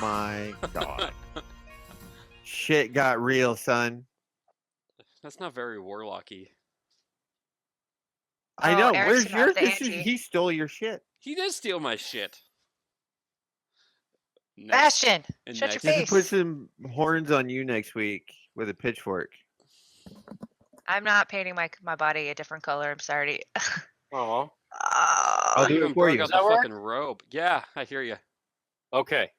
my god. Shit got real, son. That's not very warlocky. I know. Eric's Where's your? about the ante. He stole your shit. He did steal my shit. Next. Bastion, And shut next- your Just put face. some horns on you next week with a pitchfork. I'm not painting my body a different color. I'm sorry. Aw. I'll do even it for broke you. out Does that the work? fucking robe. Yeah, I hear you. Okay.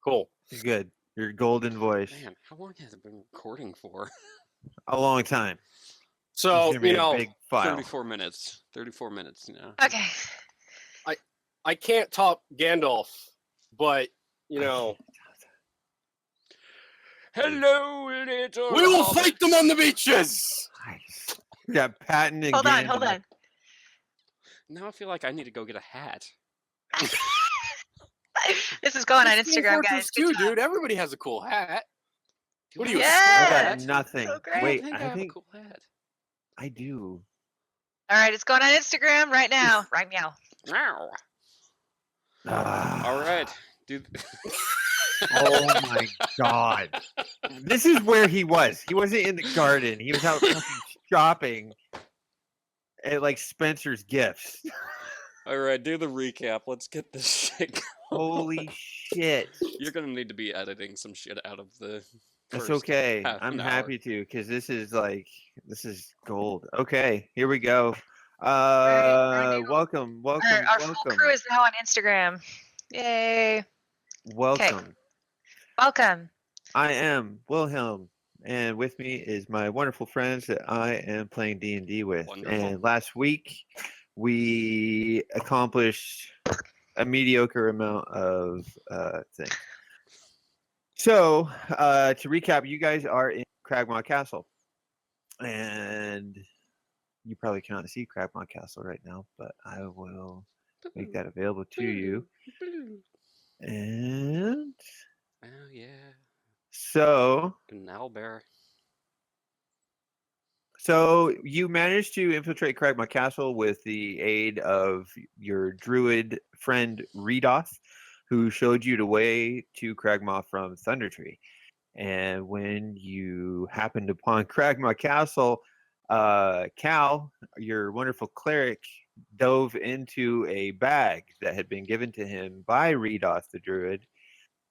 Cool. Good. Your golden voice. Man, how long has it been recording for? A long time. So, It's gonna be you a know, big file. 34 minutes. 34 minutes now. Okay. I can't top Gandalf, but, you know, Hello, little. we will hobbit. fight them on the beaches! Nice. We got Patton and Hold on, Gandalf. hold on. Now I feel like I need to go get a hat. This is going on It's Team Instagram, Fortress guys. 2, Good job. dude. Everybody has a cool hat. What are you? Yeah. I got nothing. So great. Wait, I I have think a cool hat. I do. All right, it's going on Instagram right now. Right meow. Meow. Ah. All right, dude. Oh my god. This is where he was. He wasn't in the garden. He was out fucking shopping at like Spencer's Gifts. All right, do the recap. Let's get this shit going. Holy shit. You're gonna need to be editing some shit out of the. It's first okay. half I'm an hour. happy to because this is gold. Okay, here we go. right now. Welcome, welcome, Our full welcome, crew is now on Instagram. Yay. welcome. Welcome. I am Wilhelm, and with me is my wonderful friends that I am playing D&D with. Wonderful. And last week we accomplished a mediocre amount of things. So to recap, you guys are in Cragmaw Castle, and you probably cannot see Cragmaw Castle right now, but I will make that available to you. And Oh yeah, so an owlbear. you managed to infiltrate Cragmaw Castle with the aid of your druid friend Redoth, who showed you the way to Cragmaw from Thundertree. And when you happened upon Cragmaw Castle, Cal, your wonderful cleric, dove into a bag that had been given to him by Redoth the druid,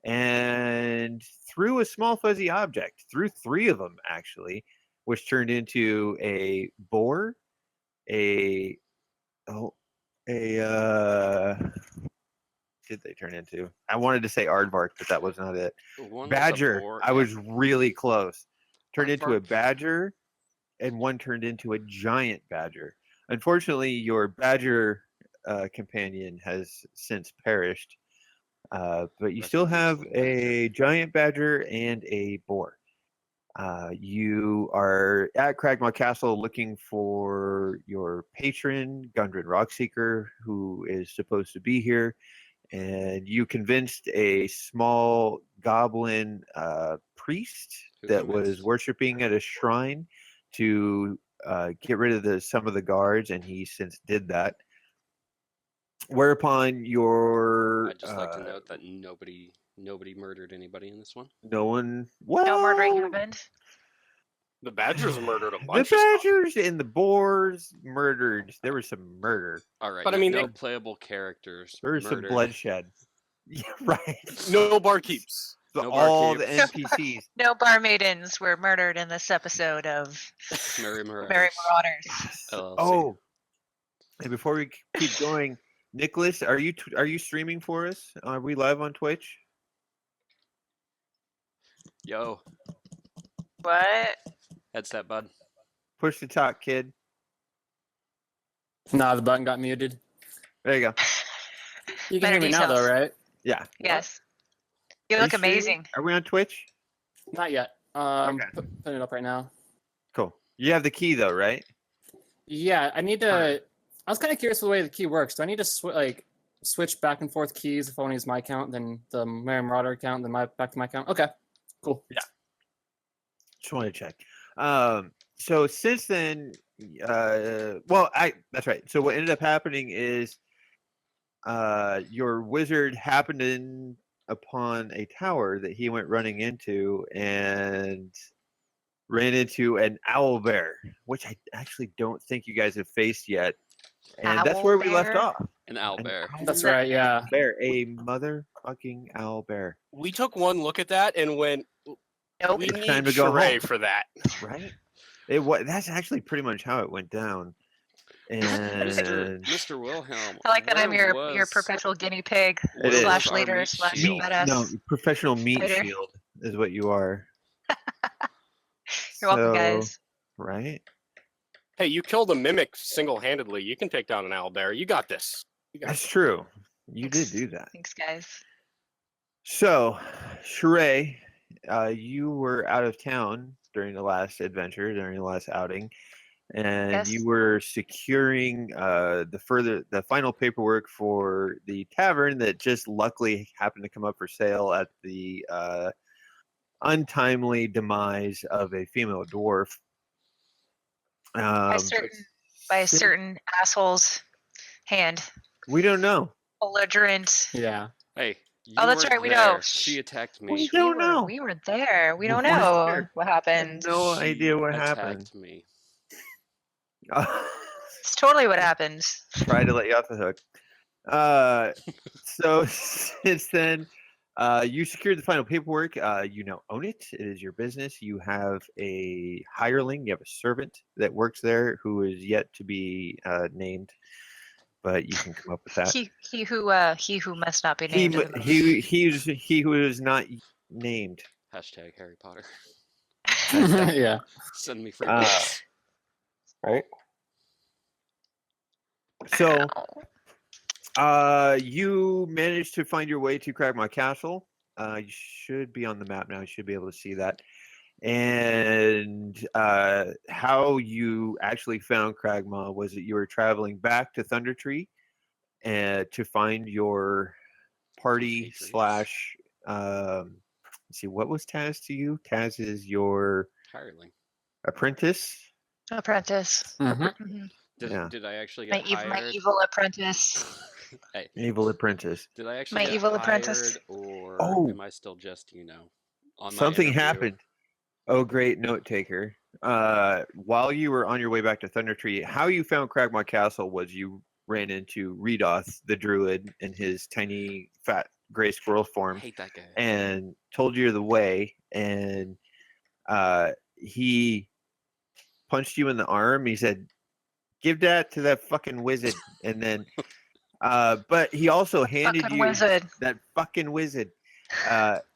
and threw a small fuzzy object, threw 3 of them actually, which turned into a boar, what did they turn into? I wanted to say aardvark, but that was not it. One was a Badger. boar, I was really close. Turned into a Aardvark? badger, and one turned into a giant badger. Unfortunately, your badger companion has since perished, but you Rest still in peace, have little badger. a giant badger and a boar. You are at Cragmaw Castle looking for your patron, Gundren Rockseeker, who is supposed to be here. And you convinced a small goblin priest Who that was convinced? worshiping at a shrine to get rid of some of the guards, and he since did that. Whereupon your I'd just like to note that nobody murdered anybody in this one. no one No murdering well, happened. The Badgers murdered a The bunch of stuff. badgers and the boars murdered. There was some murder. All right, But I mean, no they- playable characters. There was some murdered. bloodshed. Yeah, right. No barkeeps. So No all the barkeeps. NPCs. No bar maidens were murdered in this episode of Merry Marauders. Merry Marauders. LLC. Oh, and before we keep going, Nicholas, are you streaming for us? Are we live on Twitch? Yo, What? headset, bud. Push the talk, kid. Nah, the button got muted. There you go. You can Better hear me now, details. though, right? Yeah. Yes. You Are you look streaming? amazing. Are we on Twitch? Not yet. Okay. Putting it up right now. Cool. You have the key though, right? Yeah, I need to. Alright. I was kind of curious the way the key works. Do I need to switch back and forth keys if I want to use my account, then the Merry Marauder account, then back to my account? Okay, cool. Just wanted to check. So since then, that's right. So what ended up happening is, your wizard happened upon a tower that he went running into and ran into an owl bear, which I actually don't think you guys have faced yet. And that's where we left Owlbear? off. An owlbear. That's right. Yeah. Bear, a motherfucking owl bear, We took one look at that and went, Nope. we It's need time to go Sheree home. for that. right? That's actually pretty much how it went down. And Mr. Wilhelm. I like that I'm where your was- perpetual guinea pig It is. slash our leader meat slash shield? badass. no, professional meat Fighter. shield is what you are. You're welcome, So, guys. Right? Hey, you killed a mimic single-handedly. You can take down an owlbear. You got this. You got That's true. You did do that. Thanks, guys. So, Sheree, you were out of town during the last adventure, during the last outing, and Yes. you were securing the final paperwork for the tavern that just luckily happened to come up for sale at the untimely demise of a female dwarf. By a certain asshole's hand. We don't know. Belligerent. Yeah. Hey. You Oh, that's weren't right, we know. there. She attacked me. We don't know. We were there. We don't We weren't know there. what I have happened. no She idea what attacked happened. me. It's totally what happened. Try to let you off the hook. So since then, you secured the final paperwork. You now own it. It is your business. You have a hireling. You have a servant that works there who is yet to be named, but you can come up with that. He who must not be named. in the movie. He who is not named. Hashtag Harry Potter. Yeah. Send me free Uh, books. Right. So, Ow. you managed to find your way to Cragmaw Castle. You should be on the map now. You should be able to see that. And how you actually found Cragmaw was that you were traveling back to Thunder Tree and to find your party Patriots. slash. Let's see, what was Taz to you? Taz is your Hireling. apprentice. Apprentice. Mhm. Mhm. Did I actually My, get my hired? evil apprentice. Hey, Evil apprentice. did I actually My get evil apprentice. hired, or Oh. am I still just on my Something interview? happened. Oh, great note taker. While you were on your way back to Thunder Tree, how you found Cragmaw Castle was you ran into Redoth, the druid, in his tiny, fat, gray squirrel I form, hate that guy. and told you the way. And he punched you in the arm. He said, "Give that to that fucking wizard." And then, but he also handed Fucking you wizard. that fucking wizard.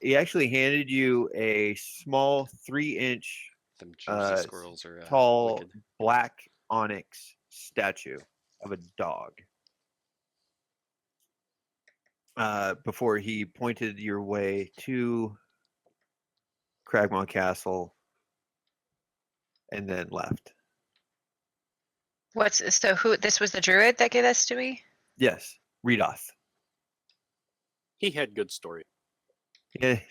He actually handed you a small 3-inch Them Jersey squirrels are tall wicked. black onyx statue of a dog. Before he pointed your way to Cragmaw Castle and then left. Who this was the druid that gave this to me? Yes, Redoth. He had good story. He had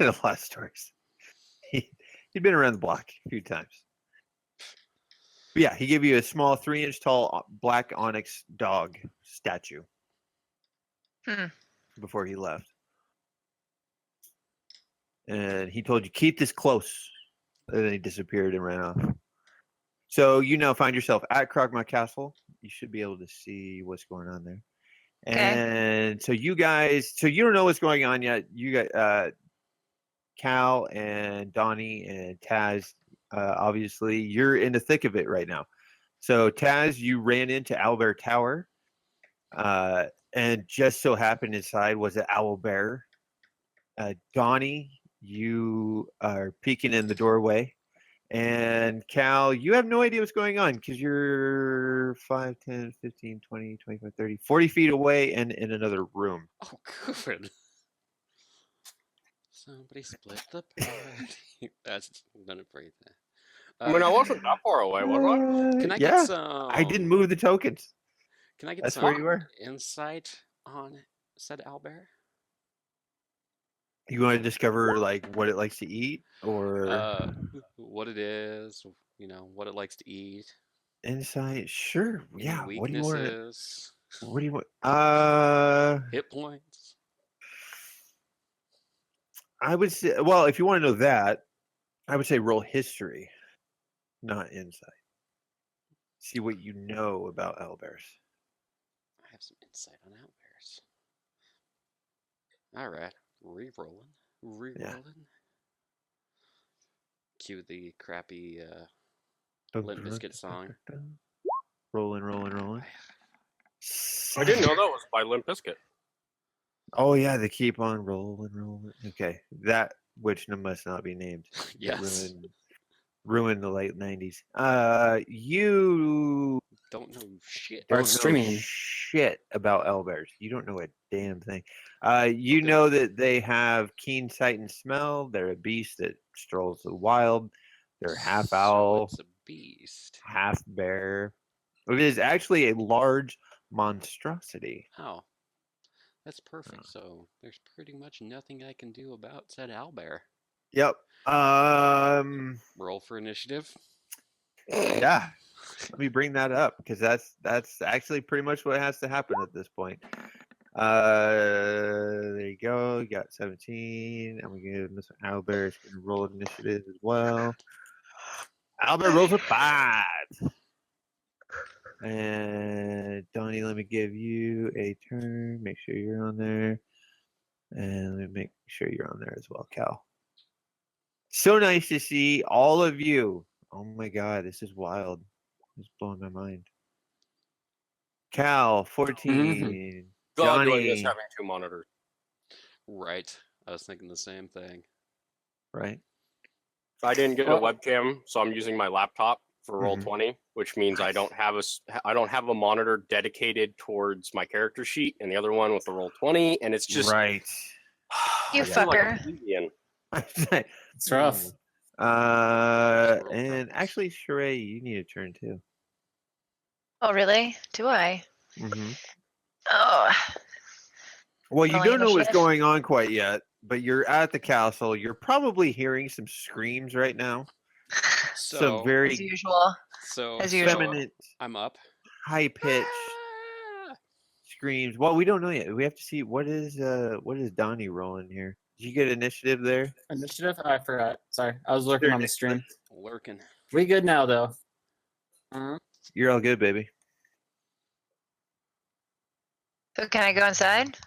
a lot of stories. He'd been around the block a few times. But yeah, he gave you a small 3-inch tall black onyx dog statue before he left. And he told you, keep this close. And then he disappeared and ran off. So you now find yourself at Cragmaw Castle. You should be able to see what's going on there. Okay. And so you guys, so you don't know what's going on yet. You got Cal and Donnie and Taz. Obviously, you're in the thick of it right now. So Taz, you ran into Owlbear Tower, and just so happened inside was an owlbear. Donnie, you are peeking in the doorway. And Cal, you have no idea what's going on because you're 5, 10, 15, 20, 25, 30, 40 feet away and in another room. Oh, good. Somebody split the party. That's none of breathe. I mean, I wasn't that far away, was Can I yeah, get some? I didn't move the tokens. Can I get That's some where you were. insight on said owlbear? You want to discover like what it likes to eat or What it is, what it likes to eat. insight? Sure. Any Yeah. What do you want? to- weaknesses? What do you want? Hit points. What do you want? 'Cause you want to discover like what it likes to eat or insight? Sure. Yeah. What do you want? What do you want? Any weaknesses? What do you want? Hit points. I would say, well, if you want to know that, I would say roll history, not insight. See what you know about owlbears. I have some insight on owlbears. All right, re-rolling. Cue the crappy Limp Bizkit song. Rolling. I didn't know that was by Limp Bizkit. Oh yeah, they keep on rolling. Okay, that which must not be named. That Yes. ruined the late '90s. You Don't know shit. Or don't it's know streaming. shit about owlbears. You don't know a damn thing. You Okay. know that they have keen sight and smell. They're a beast that strolls the wild. They're half So owl, it's a beast. half bear. It is actually a large monstrosity. Oh, that's perfect. So there's pretty much nothing I can do about said owlbear. Yep. Roll for initiative. Yeah. Let me bring that up because that's actually pretty much what has to happen at this point. There you go. You got 17. And we give Mr. Albert can roll initiative as well. Albert rolls a 5. And Donnie, let me give you a turn. Make sure you're on there. And let me make sure you're on there as well, Cal. So nice to see all of you. Oh my god, this is wild. It's blowing my mind. Cal, 14. God, do I miss Johnny, having 2 monitors. Right. I was thinking the same thing. right? I didn't get a Well- webcam, so I'm using my laptop for Mhm. Roll20, which means I don't have a monitor dedicated towards my character sheet, and the other one with the Roll20, and it's just right. You I feel like fucker. a comedian. It's rough. And actually, Sheree, you need a turn too. Oh, really? Do I? Mm-hmm. Oh, Well, you Rolling don't know what's initiative? going on quite yet, but you're at the castle. You're probably hearing some screams right now. So, Some as very usual. so as usual. feminine, I'm up. high-pitched Ah! screams. Well, we don't know yet. We have to see what is Donnie rolling here. Did you get initiative there? Initiative? Oh, I forgot. Sorry. I was lurking on the stream. Lurking. We good now, though. You're all good, baby. So can I go inside?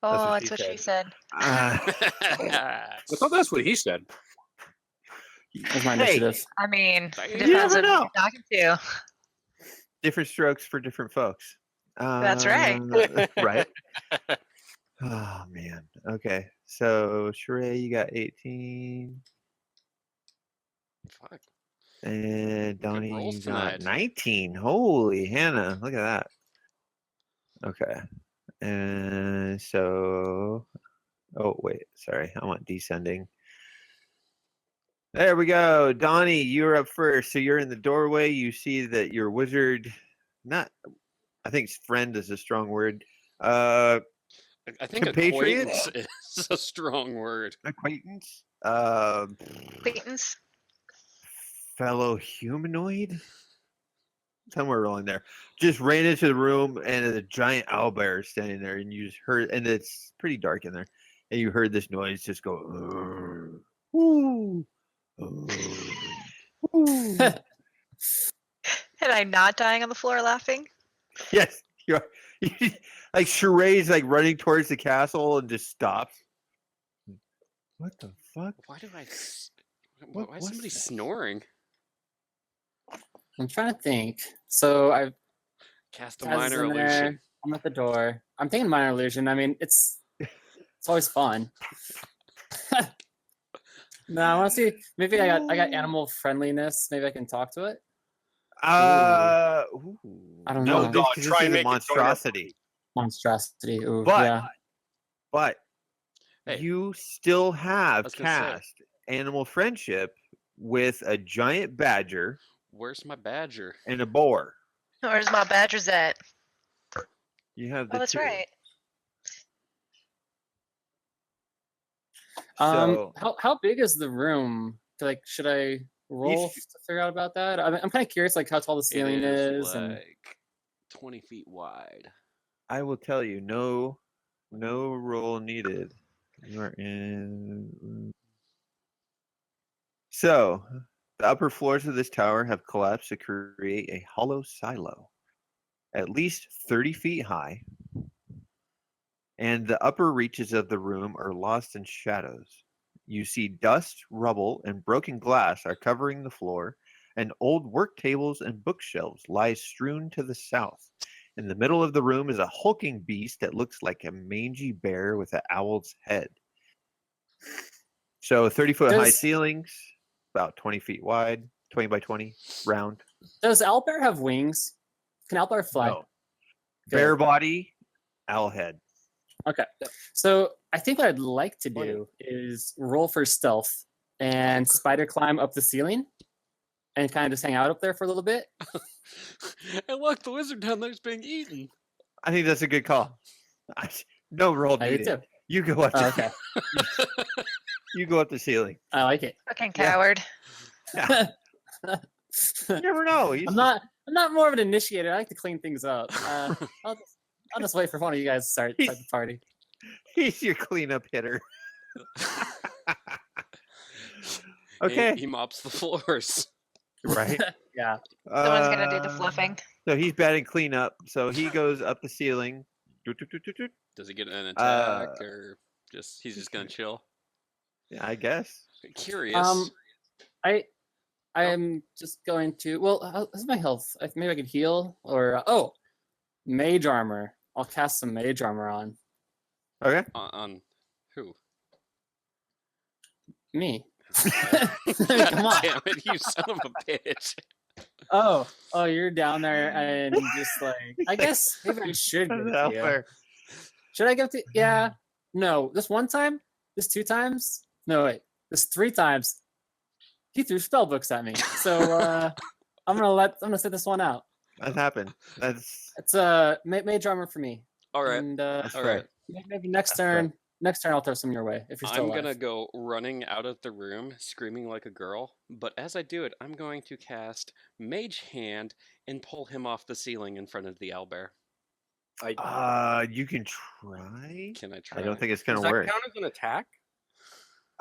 what Oh, she that's what said. she said. I thought that's what he said. There's my Hey, initiative. I mean, You it depends never on who know. you're talking to. different strokes for different folks. That's right. Right. Oh man. Okay. So Sheree, you got 18, Fuck. and Donnie rolls you got tonight. 19. Holy Hannah! Look at that. Okay. And so, oh wait, sorry, I want descending. There we go. Donnie, you're up first. So you're in the doorway. You see that your wizard, not, I think friend is a strong word. I think Compatriot? acquaintance is a strong word. Acquaintance. Acquaintance. Fellow humanoid. Somewhere around there. Just ran into the room and a giant owlbear is standing there, and you just heard, and it's pretty dark in there, and you heard this noise just go. Woo. Woo. And I'm not dying on the floor laughing. Yes, you are. Like Sheree's like running towards the castle and just stops. What the fuck? Why do I? What Why is was somebody that? snoring? I'm trying to think. So I've Cast a Taz minor in illusion. there. I'm at the door. I'm thinking minor illusion. I mean, it's always fun. No, I want to see. Maybe I got animal friendliness. Maybe I can talk to it. Ooh. I don't No, know. this, God, 'cause try this and is a make it join our monstrosity. Monstrosity. Ooh, But- yeah. But Hey, you still have was gonna say. cast animal friendship with a giant badger Where's my badger? and a boar. Where's my badgers at? You have the Oh, that's two. right. So How big is the room? Like, should I roll sh- to figure out about that? I'm kind of curious, like how tall the ceiling It is is, like and 20 feet wide. I will tell you, no roll needed. You're in. So, the upper floors of this tower have collapsed to create a hollow silo, at least 30 feet high, and the upper reaches of the room are lost in shadows. You see dust, rubble, and broken glass are covering the floor, and old work tables and bookshelves lie strewn to the south. In the middle of the room is a hulking beast that looks like a mangy bear with an owl's head. So 30-foot high Does- ceilings, about 20 feet wide, 20 by 20, round. Does owlbear have wings? Can owlbear fly? No. Good. Bear body, owl head. Okay. So I think what I'd like to Funny. do is roll for stealth and spider climb up the ceiling and kind of just hang out up there for a little bit. And look, the wizard down there's being eaten. I think that's a good call. No roll I do needed. too. You go up. Oh, The, okay. You go up the ceiling. I like it. Fucking Yeah. coward. You never know. I'm not more of an initiator. I like to clean things up. I'll just wait for one of you guys to start the party. He's your cleanup hitter. He- Okay. He mops the floors. Right. Yeah. Someone's gonna do the Uh, fluffing. So he's batting cleanup. So he goes up the ceiling. Doot, doot, doot, doot, doot. Does he get an attack Uh, or he's just gonna chill? Yeah, I guess. Curious. I am just going to. Well, how's my health? Maybe I could heal or mage armor. I'll cast some mage armor on Okay. On who? me. Come on. Damn it, you son of a bitch. Oh, you're down there and just like I guess maybe I should give it to you. Fair. Should I give it to? Yeah. No. This one time. This 2 times. No wait. This 3 times. He threw spell books at me. So I'm gonna sit this one out. That happened. That's It's mage armor for me. All right. And that's All fair. right. maybe next That's fair. turn. Next turn I'll throw some your way if you're still I'm alive. gonna go running out of the room, screaming like a girl. But as I do it, I'm going to cast Mage Hand and pull him off the ceiling in front of the owlbear. You can try. Can I try? I don't think it's Does gonna that work. count as an attack?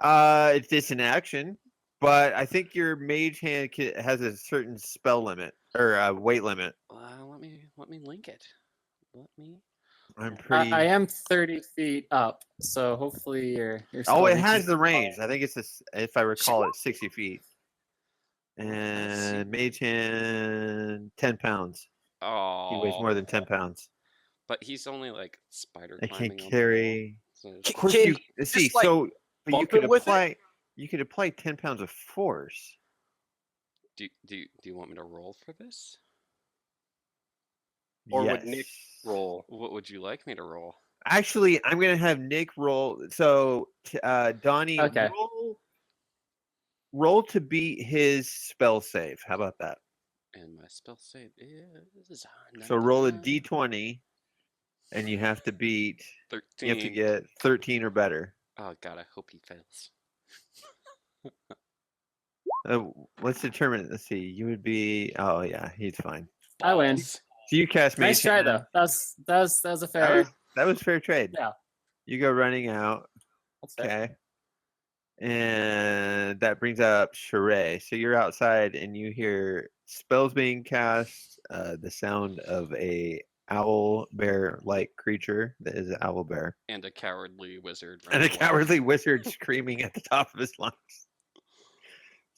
It's an action, but I think your mage hand has a certain spell limit or weight limit. Let me link it. Let me. I'm pretty. I am 30 feet up, so hopefully you're Oh, still it reaching has the the range. ball. I think it's if I recall, it's 60 feet. And mage hand, 10 pounds. Oh. He weighs more than 10 pounds. But he's only like spider I climbing. can on carry. the wall, Of so course, Can you you see. just, like, So, but you bump could it with it? apply. You could apply 10 pounds of force. do you want me to roll for this? Or would Nick Yes. roll? What would you like me to roll? Actually, I'm gonna have Nick roll. So, Donnie, Okay. roll to beat his spell save. How about that? And my spell save is So roll a 99, d20, and you have to beat. 13. You have to get 13 or better. Oh god, I hope he fails. Let's determine. Let's see. You would be. Oh yeah, he's fine. I win. Balls. So you cast Nice Mage try Hand. though. That was a fair. That was fair trade. Yeah. You go running out. That's fair. Okay. And that brings up Sheree. So you're outside and you hear spells being cast, the sound of a owl bear like creature that is an owl bear. And a cowardly wizard. And a running away. cowardly wizard screaming at the top of his lungs.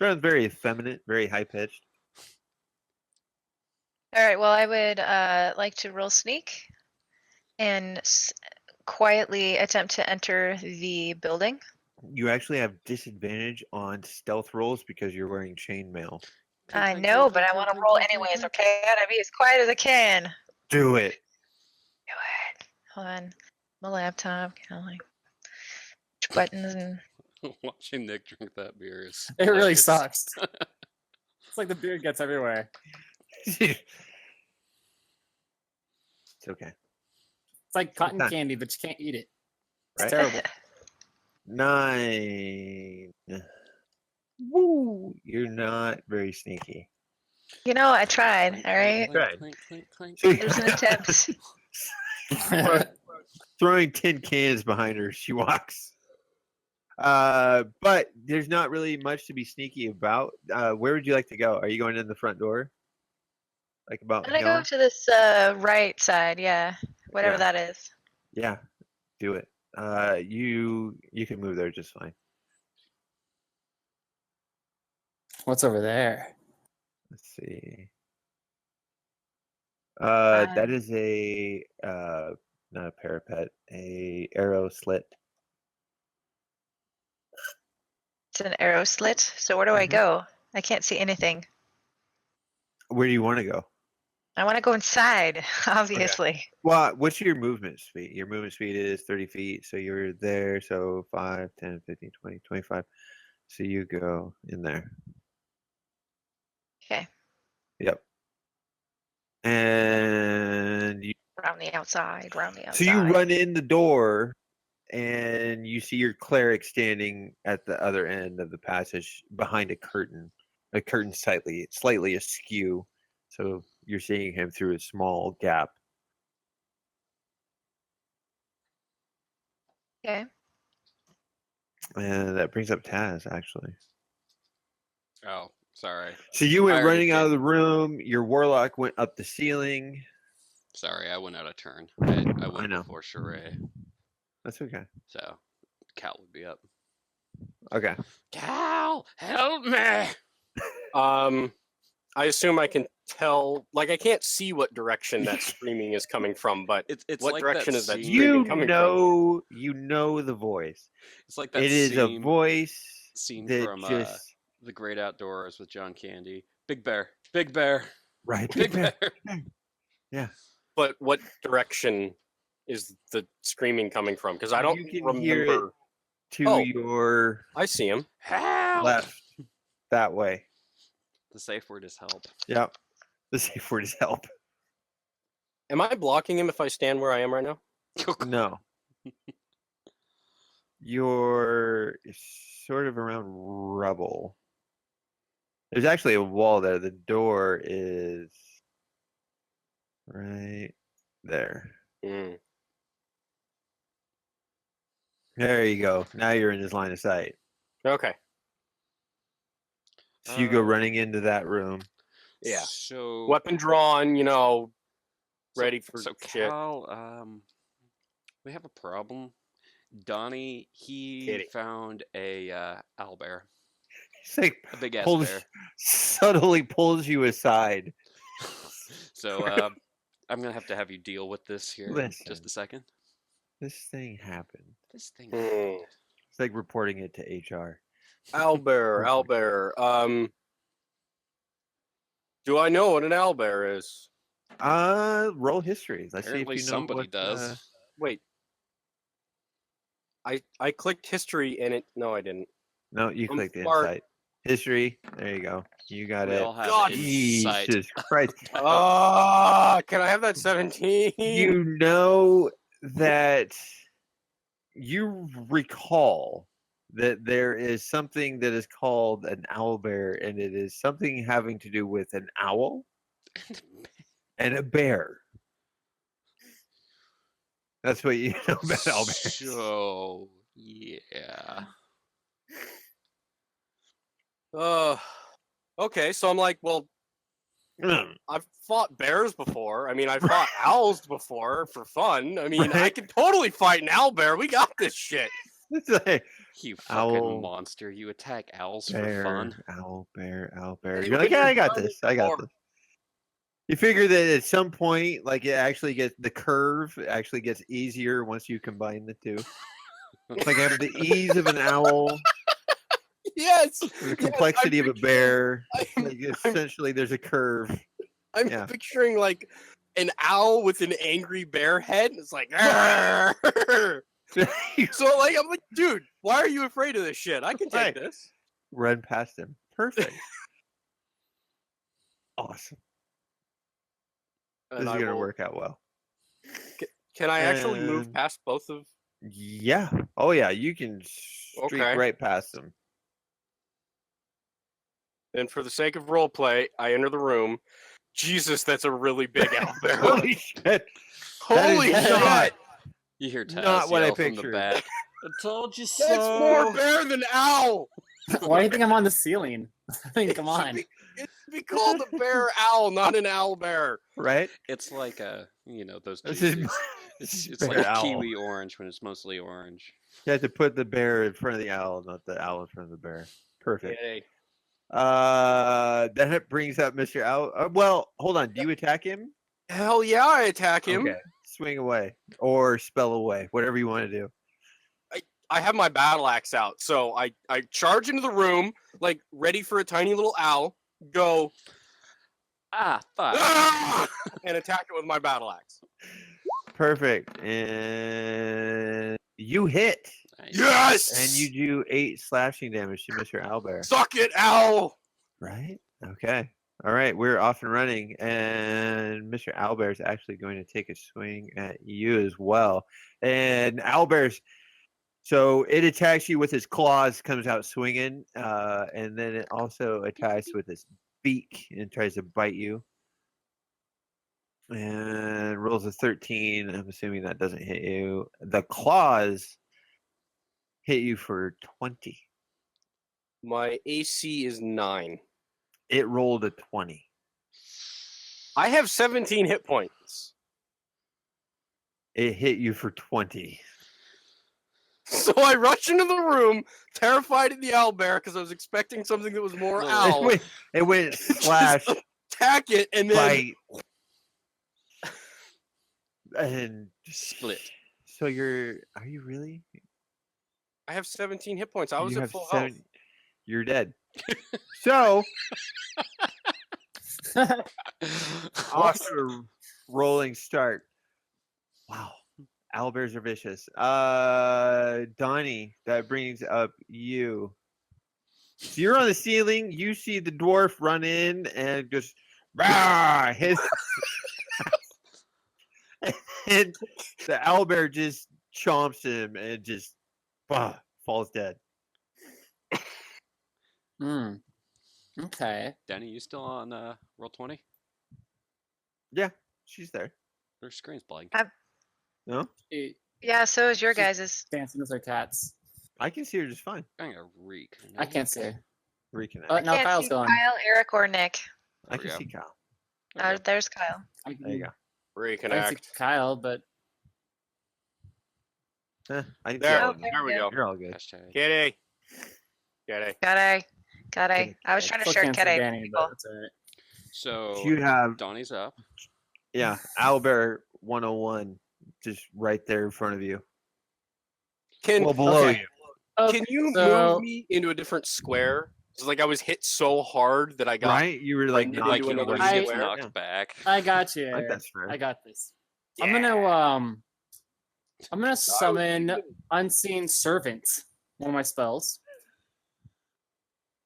Sounds very effeminate, very high pitched. All right. Well, I would like to roll sneak and quietly attempt to enter the building. You actually have disadvantage on stealth rolls because you're wearing chainmail. Clink, I clink, know, clink, but I clink, want to clink, roll clink, anyways. clink, Okay, I gotta be as quiet as I can. Do it. Do it. Hold on. My laptop. Kind of like push buttons and. clink. Watching Nick drink that beer is. It really hilarious. sucks. It's like the beard gets everywhere. It's okay. It's like cotton Done. candy, but you can't eat it. It's Right? terrible. 9. Woo! You're not very sneaky. You know, I tried. Clink, All right. clink, Right. clink, clink, clink. So There's an attempt. throwing tin cans behind her, she walks. But there's not really much to be sneaky about. Where would you like to go? Are you going in the front door? Like about I'm gonna go here? to this right side, yeah. Whatever Yeah. that is. Yeah, do it. You can move there just fine. What's over there? Let's see. That Fine. is a not a parapet, a arrow slit. It's an arrow slit. So where do I Mhm. go? I can't see anything. Where do you want to go? I want to go inside, obviously. Well, what's your movement speed? Your movement speed is 30 feet, so you're there. So 5, 10, 15, 20, 25. So you go in there. Okay. Yep. And you, Round the outside, round the so outside. you run in the door, and you see your cleric standing at the other end of the passage behind a curtain slightly askew. So you're seeing him through a small gap. Okay. And that brings up Taz, actually. Oh, sorry. So you I went already running out of did. the room. Your warlock went up the ceiling. Sorry, I went out of turn. I went know. before Sheree, That's okay. so Cal would be up. Okay. Cal, help me! I assume I can tell. Like, I can't see what direction that screaming is coming from, but It's what like direction that is that scene- screaming You coming know the voice. It's like that It is a voice scene that from just The Great Outdoors with John Candy. Big Bear, Big Bear, right. Big Bear. Yeah. But what direction is the screaming coming from? Because I don't You can remember. hear it to Oh. your I see him. Help! left that way. The safe word is help. Yep. The safe word is help. Am I blocking him if I stand where I am right now? No. You're sort of around rubble. There's actually a wall there. The door is right there. Mm. There you go. Now you're in his line of sight. Okay. So you go Um, running into that room. Yeah. So Weapon drawn, ready for so shit. Cal, we have a problem. Donnie, he Kitty. found a owlbear, He's like a big ass pulls, bear. subtly pulls you aside. So I'm gonna have to have you deal with this here in just Listen. a second. This thing happened. This thing. Mm. It's like reporting it to HR. Owlbear. Do I know what an owlbear is? Roll history. Let's Apparently see if you know somebody what, does. Wait. I clicked history and it. No, I didn't. No, you I'm clicked smart. insight. History. There you go. You got We it. all have God, insight. Jesus Christ. Can I have that 17? You know that you recall that there is something that is called an owlbear, and it is something having to do with an owl and a bear. That's what you know about owlbears. So yeah. Okay, so I'm like, well, Mm. I've fought bears before. I mean, I've fought owls before for fun. I mean, I Right. can totally fight an owlbear. We got this shit. It's like You fucking Owl, monster. You attack owls for bear, fun. owl, bear. Hey, You're like, when yeah, I you're got done this. I got before- this. You figure that at some point, like it actually gets the curve actually gets easier once you combine the two. It's like having the ease of an owl, Yes. the complexity of a bear. I'm, Like essentially, there's a curve. I'm yeah. picturing like an owl with an angry bear head. And it's like, "Arr!" So like, I'm like, dude, why are you afraid of this shit? I can take Right. this. Run past him. Perfect. Awesome. This And is I gonna will- work out well. Can I actually move And- past both of? Yeah. Oh yeah. You can streak Okay. right past them. And for the sake of role play, I enter the room. Jesus, that's a really big owlbear. Holy shit! Holy is shit! not- You hear Taz Not what I yell from the pictured. back. I told you That's more bear than owl. Why do you think I'm on the ceiling? I mean, come on. It should be called a bear owl, not an owl bear. Right? It's like those This is juices. my- It's bear like a owl. kiwi orange when it's mostly orange. You have to put the bear in front of the owl, not the owl in front of the bear. Perfect. Yay. Then it brings up Mr. Owl. Well, hold on. Do you attack him? Hell yeah, I attack him. Okay. Swing away or spell away, whatever you want to do. I have my battle axe out, so I charge into the room, like ready for a tiny little owl. Go Fuck. and attack it with my battle axe. Perfect. And you hit. Nice. Yes. And you do 8 slashing damage to Mr. Owlbear. Suck it, owl. Right? Okay. All right. We're off and running. And Mr. Owlbear is actually going to take a swing at you as well. And Owlbear's, so it attacks you with his claws, comes out swinging. And then it also attacks with its beak and tries to bite you. And rolls a 13. I'm assuming that doesn't hit you. The claws hit you for 20. My AC is 9. It rolled a 20. I have 17 hit points. It hit you for 20. So I rush into the room, terrified of the owl bear because I was expecting something that was more owl. It went slash, Attack it and then bite, and Split. So are you really? I have 17 hit points. I was You at have full 7 health. You're dead. So off to a rolling start. Wow. Owlbears are vicious. Donnie, that brings up you. So you're on the ceiling. You see the dwarf run in and just hit. And the owlbear just chomps him and just falls dead. Okay. Danny, you still on roll 20? Yeah, she's there. Their screen's blank. No, Yeah, so is your She's guys's. dancing with her cats. I can see her just fine. I'm gonna reek. I can't see her. Reconnect. Oh, now Can't Kyle's see gone. Kyle, Eric, or Nick. I can There see we Kyle. Okay. There's Kyle. I There you go. I can Reconnect. see Kyle, but I can see There, all of Okay. them. there we go. You're all good. Hashtag. Kitty. Kitty. Got I was trying to still share can't see Kede Danny, people. but it's alright. So You have Donnie's up. Owlbear 101 just right there in front of you. Can, Well, below okay. you. can you so- move me into a different square? It's like I was hit so hard that I got. Right? You were like Like, knocked Like do you into another always get square? knocked Yeah. back. I got you. I think Eric. that's fair. I got this. Yeah. I'm gonna summon Unseen Servant, one of my spells,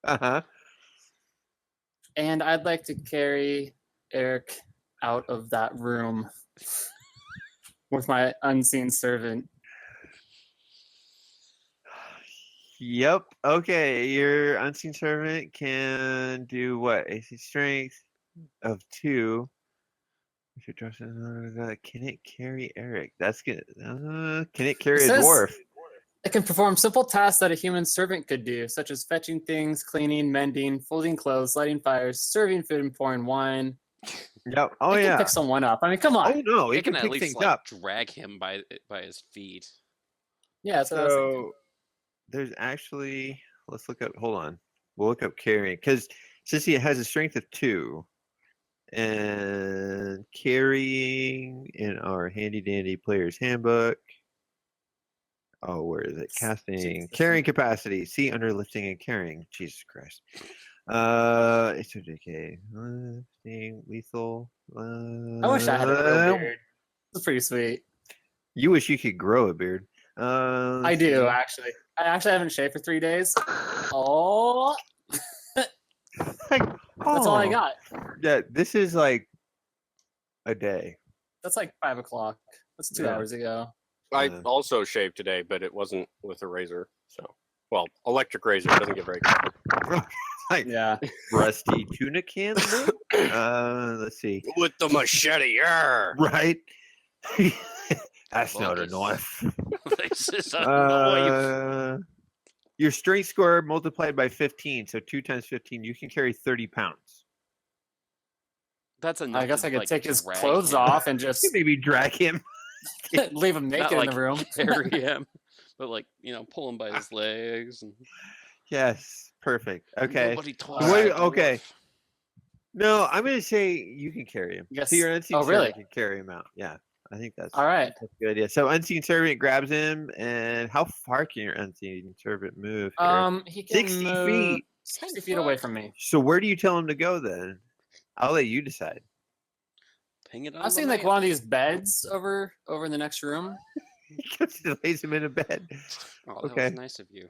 Uh-huh. and I'd like to carry Eric out of that room with my Unseen Servant. Yep. Okay. Your unseen servant can do what? AC strength of 2. If it drops can it carry Eric? That's good. Can it carry It a says- dwarf? It can perform simple tasks that a human servant could do, such as fetching things, cleaning, mending, folding clothes, lighting fires, serving food, and pouring wine. Yep. Oh it can yeah. pick someone up. I mean, come on. Oh no, They it can at pick least things like up. drag him by his feet. Yeah, that's what I was thinking. So there's actually, let's look up. Hold on, we'll look up carrying because since he has a strength of 2, and carrying in our handy dandy player's handbook. Oh, where is it? Casting, Jesus. carrying capacity. See under lifting and carrying. Jesus Christ. It's okay. Lifting, lethal. I wish I had a real beard. It's pretty sweet. You wish you could grow a beard. I let's do, see. actually. I actually haven't shaved for 3 days. Oh, Like, that's all I oh, got. Yeah, this is like a day. That's like 5 o'clock. That's 2 Yeah. hours ago. I Yeah. also shaved today, but it wasn't with a razor. So, well, electric razor doesn't get very good. Like Yeah. rusty tuna can look? Let's see. With the machete, yeah. Right? That's not Buggies. enough. This is a knife. Your strength score multiplied by 15, so 2 times 15, you can carry 30 pounds. That's enough. I guess to, I could like, take his drag clothes him. off and You just can maybe drag him. leave him Not naked like in the room. carry him, but like pull him by his legs. And Yes, perfect. Okay. Nobody told Alright. me. Okay. No, I'm gonna say you can carry him. Yes. So your unseen Oh, really? servant can carry him out. Yeah, I think that's All right. That's a good idea. So unseen servant grabs him, and how far can your unseen servant move? Here? He can 60 move feet. 60 feet away from me. So where do you tell him to go then? I'll let you decide. Ping it on I was the thinking like map. one of these beds over in the next room. He goes and lays him in a bed. Oh, that Okay. was nice of you.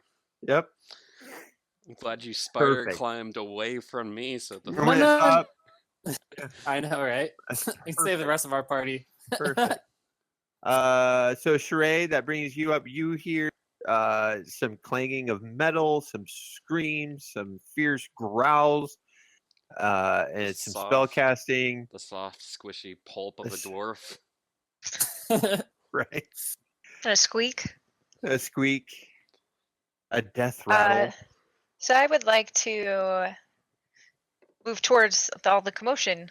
Yep. I'm glad you spider Perfect. climbed away from me, so the I'm gonna no. stop. I know, right? We can save the rest of our party. Perfect. So Sheree, that brings you up. You hear some clanging of metal, some screams, some fierce growls, and some spell Soft. casting. the soft, squishy pulp of a This- dwarf. Right. And a squeak. A squeak. A death rattle. So I would like to move towards all the commotion.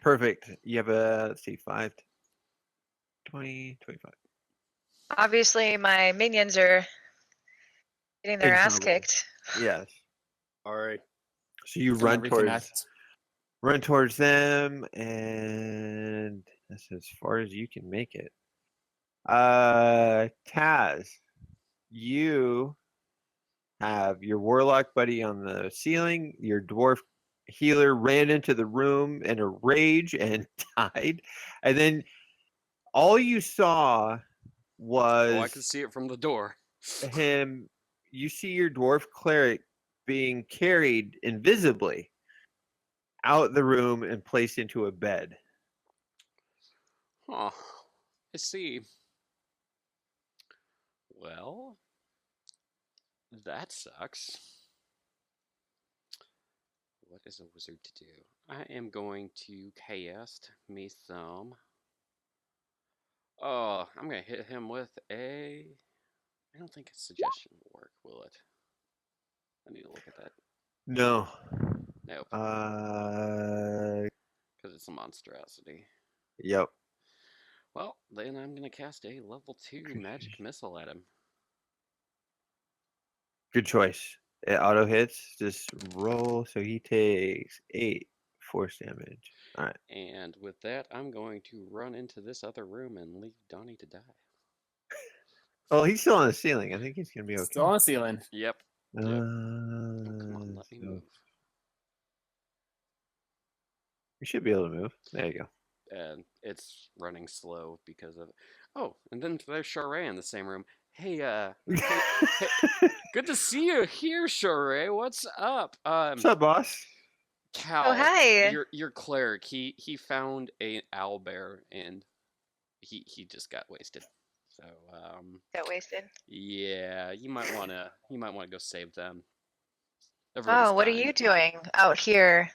Perfect. You have a, let's see, 5, 20, 25. Obviously, my minions are getting their In ass trouble. kicked. Yes. All right. So you Gonna run towards them, and that's as far as you can make it. Taz, you have your warlock buddy on the ceiling. Your dwarf healer ran into the room in a rage and died. And then all you saw was Oh, I can see it from the door. him. You see your dwarf cleric being carried invisibly out the room and placed into a bed. Oh, I see. Well, that sucks. What is a wizard to do? I am going to cast me some. Oh, I'm gonna hit him with a. I don't think a suggestion will work, will it? I need to look at that. No. Nope, because it's a monstrosity. Yep. Well, then I'm gonna cast a level 2 magic missile at him. Good choice. It auto hits. Just roll. So he takes 8 force damage. All right. And with that, I'm going to run into this other room and leave Donnie to die. Oh, he's still on the ceiling. I think he's gonna be okay. Still on the ceiling. Yep. Oh, come on, let me So move. you should be able to move. There you go. And it's running slow because of. Oh, and then there's Charray in the same room. Hey, good to see you here, Charray. What's up? What's up, boss? Cal, hi. your cleric. He found a owlbear and he just got wasted. So Got wasted. yeah, you might wanna go save them. Everybody's Oh, what are dying. you doing out here?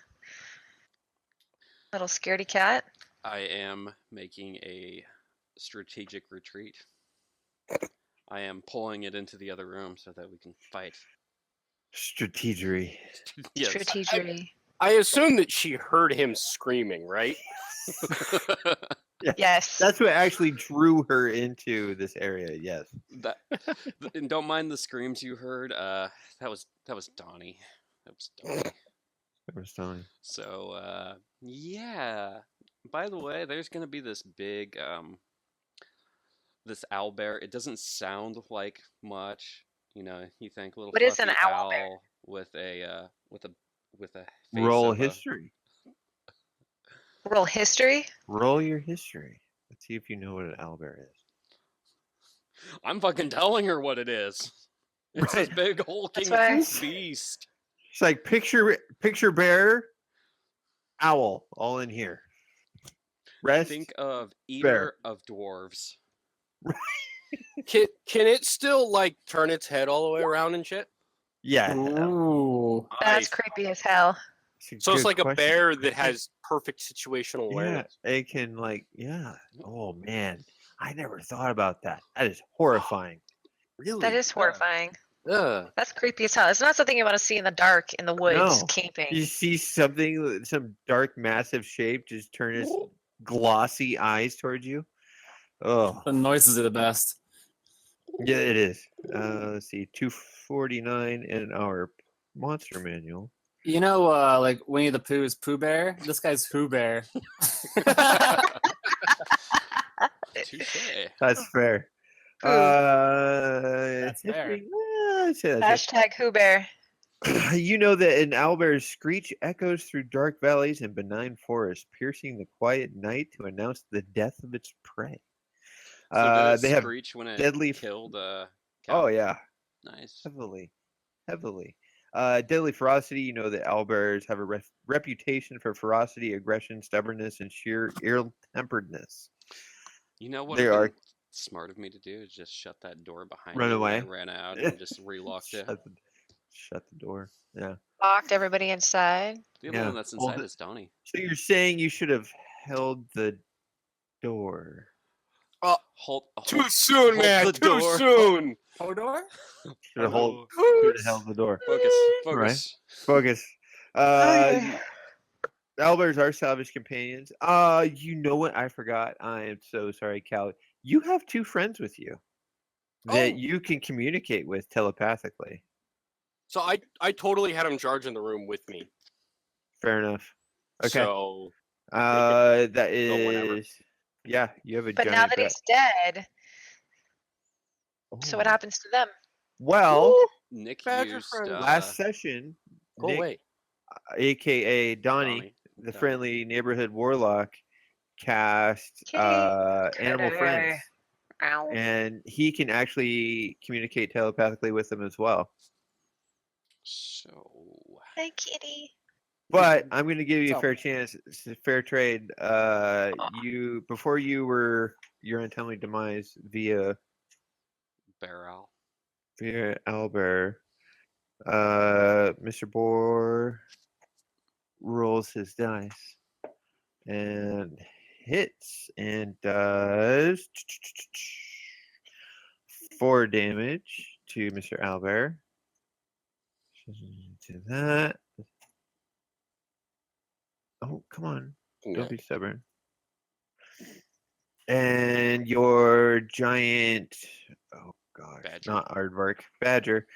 Little scaredy cat. I am making a strategic retreat. I am pulling it into the other room so that we can fight. Strategery. Yes. Strategery. I assume that she heard him screaming, right? Yes. That's what actually drew her into this area. Yes. And don't mind the screams you heard. That was Donnie. That was Donnie. That was Tony. So yeah. By the way, there's gonna be this big this owlbear. It doesn't sound like much. You think little What is an fluffy owlbear? owl with a face Roll of history. Roll history. Roll your history. Let's see if you know what an owlbear is. I'm fucking telling her what it is. It's this Right. big hulking why- beast. It's like picture bear, owl, all in here. Rest. Think of eater of dwarves. Can it still like turn its head all the way around and shit? Yeah. Ooh. That's Nice. creepy as hell. So it's good like a question. bear that has perfect situational Yeah, awareness. it can yeah. Oh man, I never thought about that. That is horrifying. Really? That is horrifying. Ugh. That's creepy as hell. It's not something you want to see in the dark in the woods No. camping. You see something, some dark, massive shape just turn its glossy eyes towards you. Oh, The noises are the best. yeah, it is. Let's see, 249 in our monster manual. You know, like Winnie the Pooh's Pooh Bear? This guy's Who Bear. Touche. That's fair. Pooh. That's fair. I'd say that's Hashtag Who Bear. it. You know that an owlbear's screech echoes through dark valleys and benign forests, piercing the quiet night to announce the death of its prey. So did it They have screech when it deadly. killed cow? Oh yeah, Nice. heavily. Deadly ferocity. You know that owlbears have a reputation for ferocity, aggression, stubbornness, and sheer ill-temperedness. You know what They would are have been smart of me to do is just shut that door behind Run me away. when I ran out and just relocked it. Shut the door. Yeah. Locked everybody inside. The only Yeah. one that's Hold inside it. is Donnie. So you're saying you should have held the door? Hold, Too soon, hold man. the Too door. soon. Hodor? Should have held the door. Focus. Right. Focus. Owlbears are salvage companions. You know what? I forgot. I am so sorry, Callie. You have two friends with you that Oh. you can communicate with telepathically. So I totally had him charge in the room with me. Fair enough. Okay. So That go whenever. is. Yeah, you have a But giant. now that he's dead, so what Oh. happens to them? Well, Nick Badger used friend. last session, go Nick, away. aka Donnie, the Donnie. friendly neighborhood warlock, cast Kitty. animal friends, Ow. and he can actually communicate telepathically with them as well. So Hey, kitty. But I'm going to give you a Tell fair me. chance, fair trade. You before you were your untimely demise via barrel. Albert. Mr. Bohr rolls his dice and hits and does 4 damage to Mr. Albert. To that. Oh, come on. Don't be stubborn. And your giant, oh gosh, Badger. not aardvark, badger,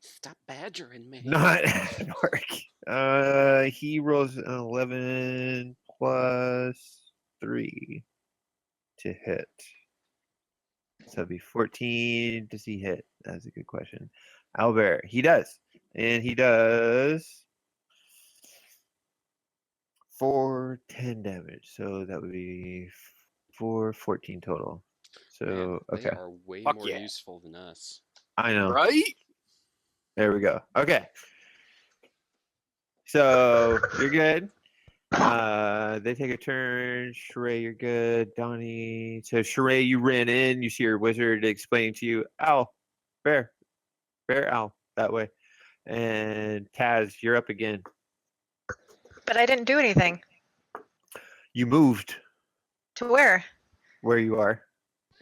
Stop badgering me. not aardvark. He rolls an 11 plus 3 to hit. So it'd be 14. Does he hit? That's a good question. Albert, he does. And he does 10 damage. So that would be 14 total. So, Man, they okay. are way Fuck more yeah. useful than us. I know. Right? There we go. Okay. So you're good. They take a turn. Sheree, you're good. Donnie. So Sheree, you ran in. You see your wizard explaining to you, owl, bear, owl, that way. And Taz, you're up again. But I didn't do anything. You moved To where? where you are.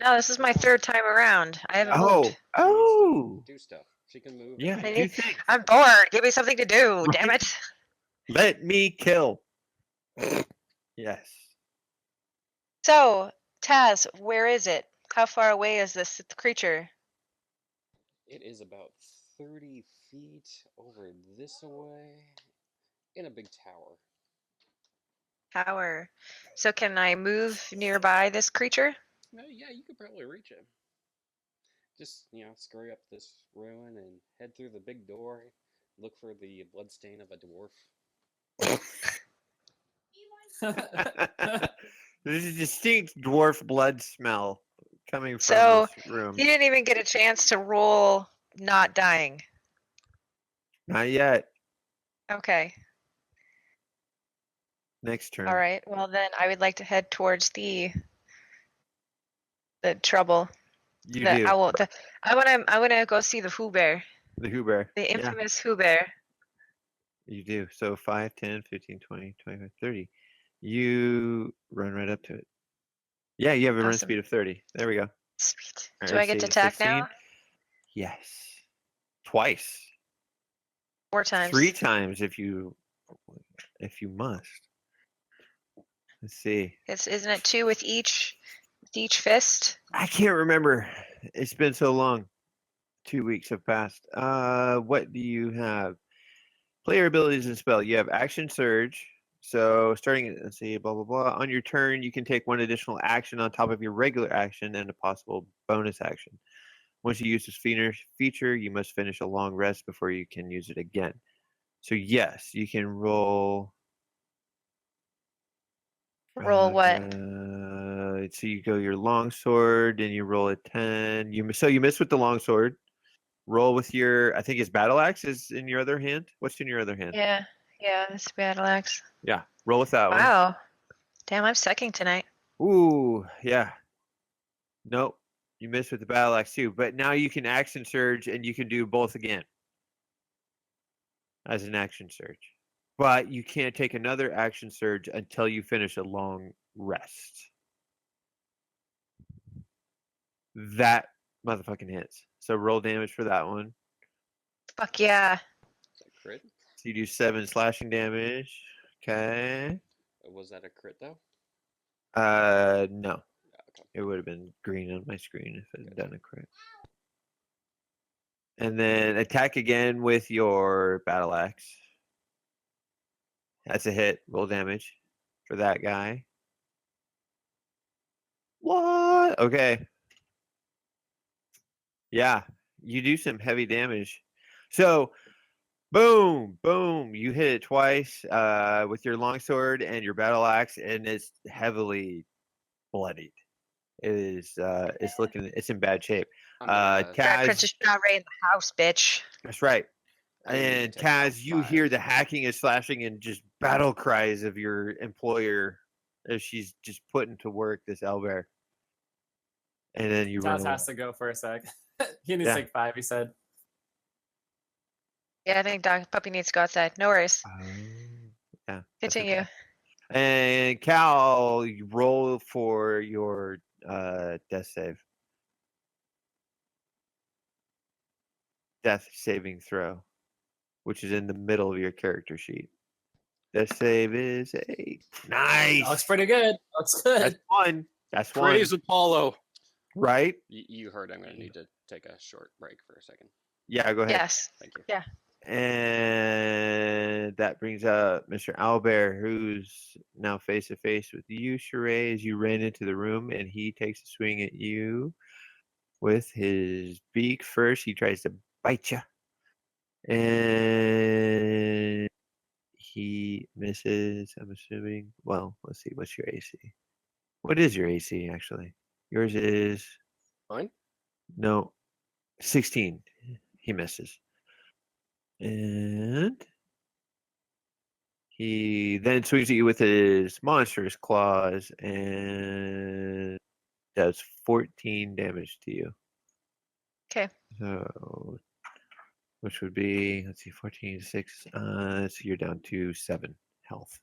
No, this is my third time around. I haven't moved. Oh, Do stuff. She can move. yeah. I Do need- things. I'm bored. Give me something to do. Damn it. Let me kill. Yes. So, Taz, where is it? How far away is this creature? It is about 30 feet over this away in a big tower. Tower. So can I move nearby this creature? Yeah, you could probably reach it. Just, scurry up this ruin and head through the big door. Look for the bloodstain of a dwarf. There's a distinct dwarf blood smell coming from So, this room. You didn't even get a chance to roll not dying. Not yet. Okay. Next turn. All right. Well, then I would like to head towards the trouble. You The do. owl. I want to go see the Foo Bear, The Who Bear. the Yeah, infamous Foo Bear. you do. So 5, 10, 15, 20, 25, 30. You run right up to it. Yeah, you have a run Awesome. speed of 30. There we go. Sweet. All Do right, I get to save attack 16. now? Yes. Twice. 4 times. 3 times if you must. Let's see. Isn't it 2 with each fist? I can't remember. It's been so long. 2 weeks have passed. What do you have? Player abilities and spell. You have action surge. So starting, let's see, blah blah blah. On your turn, you can take 1 additional action on top of your regular action and a possible bonus action. Once you use this feature, you must finish a long rest before you can use it again. So yes, you can roll. Roll what? So you go your longsword and you roll a 10. You miss with the longsword. Roll with your, I think his battle axe is in your other hand. What's in your other hand? Yeah. Yeah, this battle axe. Yeah, roll with that Wow. Damn, I'm sucking tonight. one. Ooh, yeah. Nope, you missed with the battle axe too. But now you can action surge and you can do both again as an action surge. But you can't take another action surge until you finish a long rest. That motherfucking hits. So roll damage for that one. Fuck yeah. Is that crit? So you do 7 slashing damage. Okay. Was that a crit though? No. Yeah, okay. It would have been green on my screen if it had done a crit. And then attack again with your battle axe. That's a hit. Roll damage for that guy. What? Okay. Yeah, you do some heavy damage. So, boom, boom. You hit it twice with your longsword and your battle axe, and it's heavily bloodied. It is. It's in bad shape. I'm gonna, Drag Kaz, Princess shot right in the house, bitch. that's right. I'm gonna And take about Kaz, you hear 5. the hacking and slashing and just battle cries of your employer as she's just putting to work this owlbear. And then you run Taz away. has to go for a sec. He needs Yeah. to take 5, he said. Yeah, I think Dog Puppy needs to go outside. No worries. Yeah. that's Continue. okay. And Cal, you roll for your death save. Death saving throw, which is in the middle of your character sheet. Death save is a nice. Looks pretty good. Looks good. That's one. That's one. Praise Apollo. Right? You heard I'm gonna need to take a short break for a second. Yeah, go ahead. Yes. Thank you. Yeah. And that brings up Mr. Owlbear, who's now face to face with you, Sheree, as you ran into the room, and he takes a swing at you with his beak. First, he tries to bite you, and he misses. I'm assuming. Well, let's see. What's your AC? What is your AC actually? Yours is Fine. no 16. He misses. And he then swings at you with his monstrous claws and does 14 damage to you. Okay. So, which would be, let's see, 14, 6. So you're down to 7 health.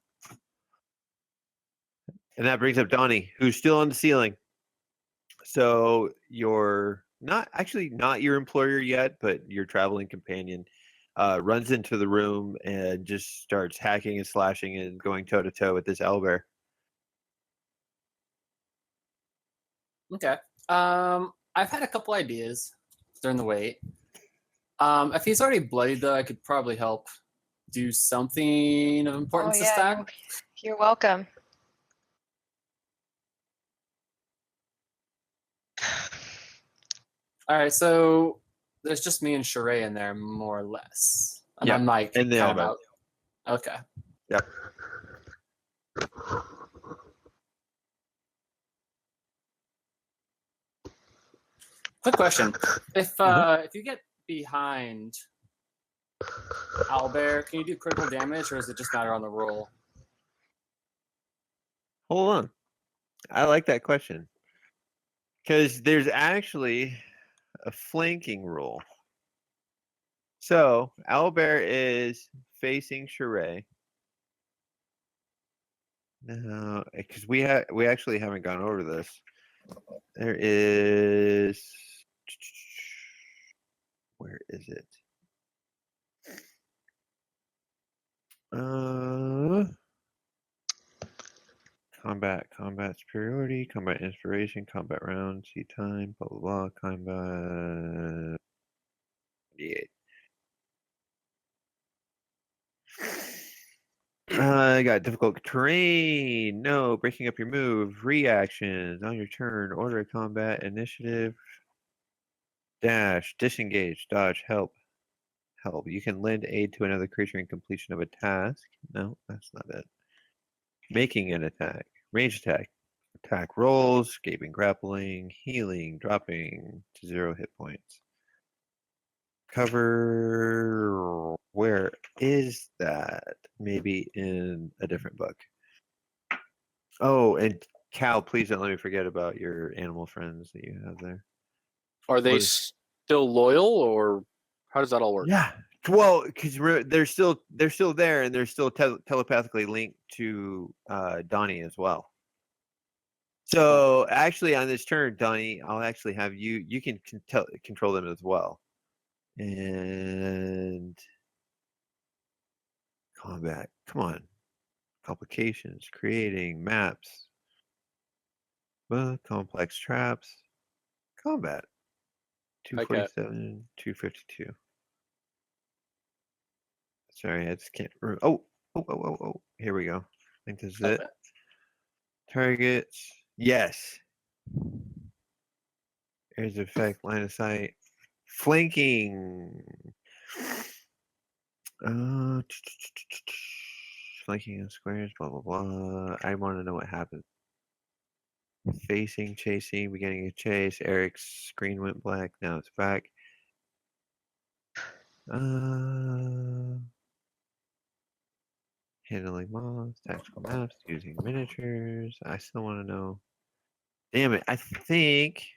And that brings up Donnie, who's still on the ceiling. So you're not your employer yet, but your traveling companion runs into the room and just starts hacking and slashing and going toe to toe with this owlbear. Okay. I've had a couple ideas during the wait. If he's already bloodied, though, I could probably help do something of importance Oh, this yeah, time. You're welcome. All right, so there's just me and Sheree in there, more or less. And Yep, I'm like, in the kind of elbow. out. Okay. Yep. Quick question: if you get behind Owlbear, can you do critical damage, or does it just matter on the roll? Hold on. I like that question. Because there's actually a flanking rule. So Owlbear is facing Sheree. No, because we actually haven't gone over this. There is. Where is it? Combat superiority, combat inspiration, combat round, seat time, blah blah blah, combat. Yeah. I got difficult terrain. No, breaking up your move. Reactions on your turn. Order of combat. Initiative. Dash. Disengage. Dodge. Help. Help. You can lend aid to another creature in completion of a task. No, that's not it. Making an attack. Range attack. Attack rolls. Escaping grappling. Healing. Dropping to 0 hit points. Cover. Where is that? Maybe in a different book. Oh, and Cal, please don't let me forget about your animal friends that you have there. Are they What is- still loyal, or how does that all work? Yeah. Well, because they're still there, and they're still telepathically linked to Donnie as well. So actually, on this turn, Donnie, I'll actually have you. You can control them as well. And combat. Come on. Complications. Creating maps. Complex traps. Combat. 247, 252. Sorry, I just can't remember. Oh. Here we go. I think this is it. Targets. Yes. Areas of effect, line of sight. Flanking. Flanking in squares, blah, blah, blah. I want to know what happened. Facing, chasing, beginning of chase. Eric's screen went black. Now it's back. Handling mobs, tactical maps, using miniatures. I still want to know. Damn it. I think.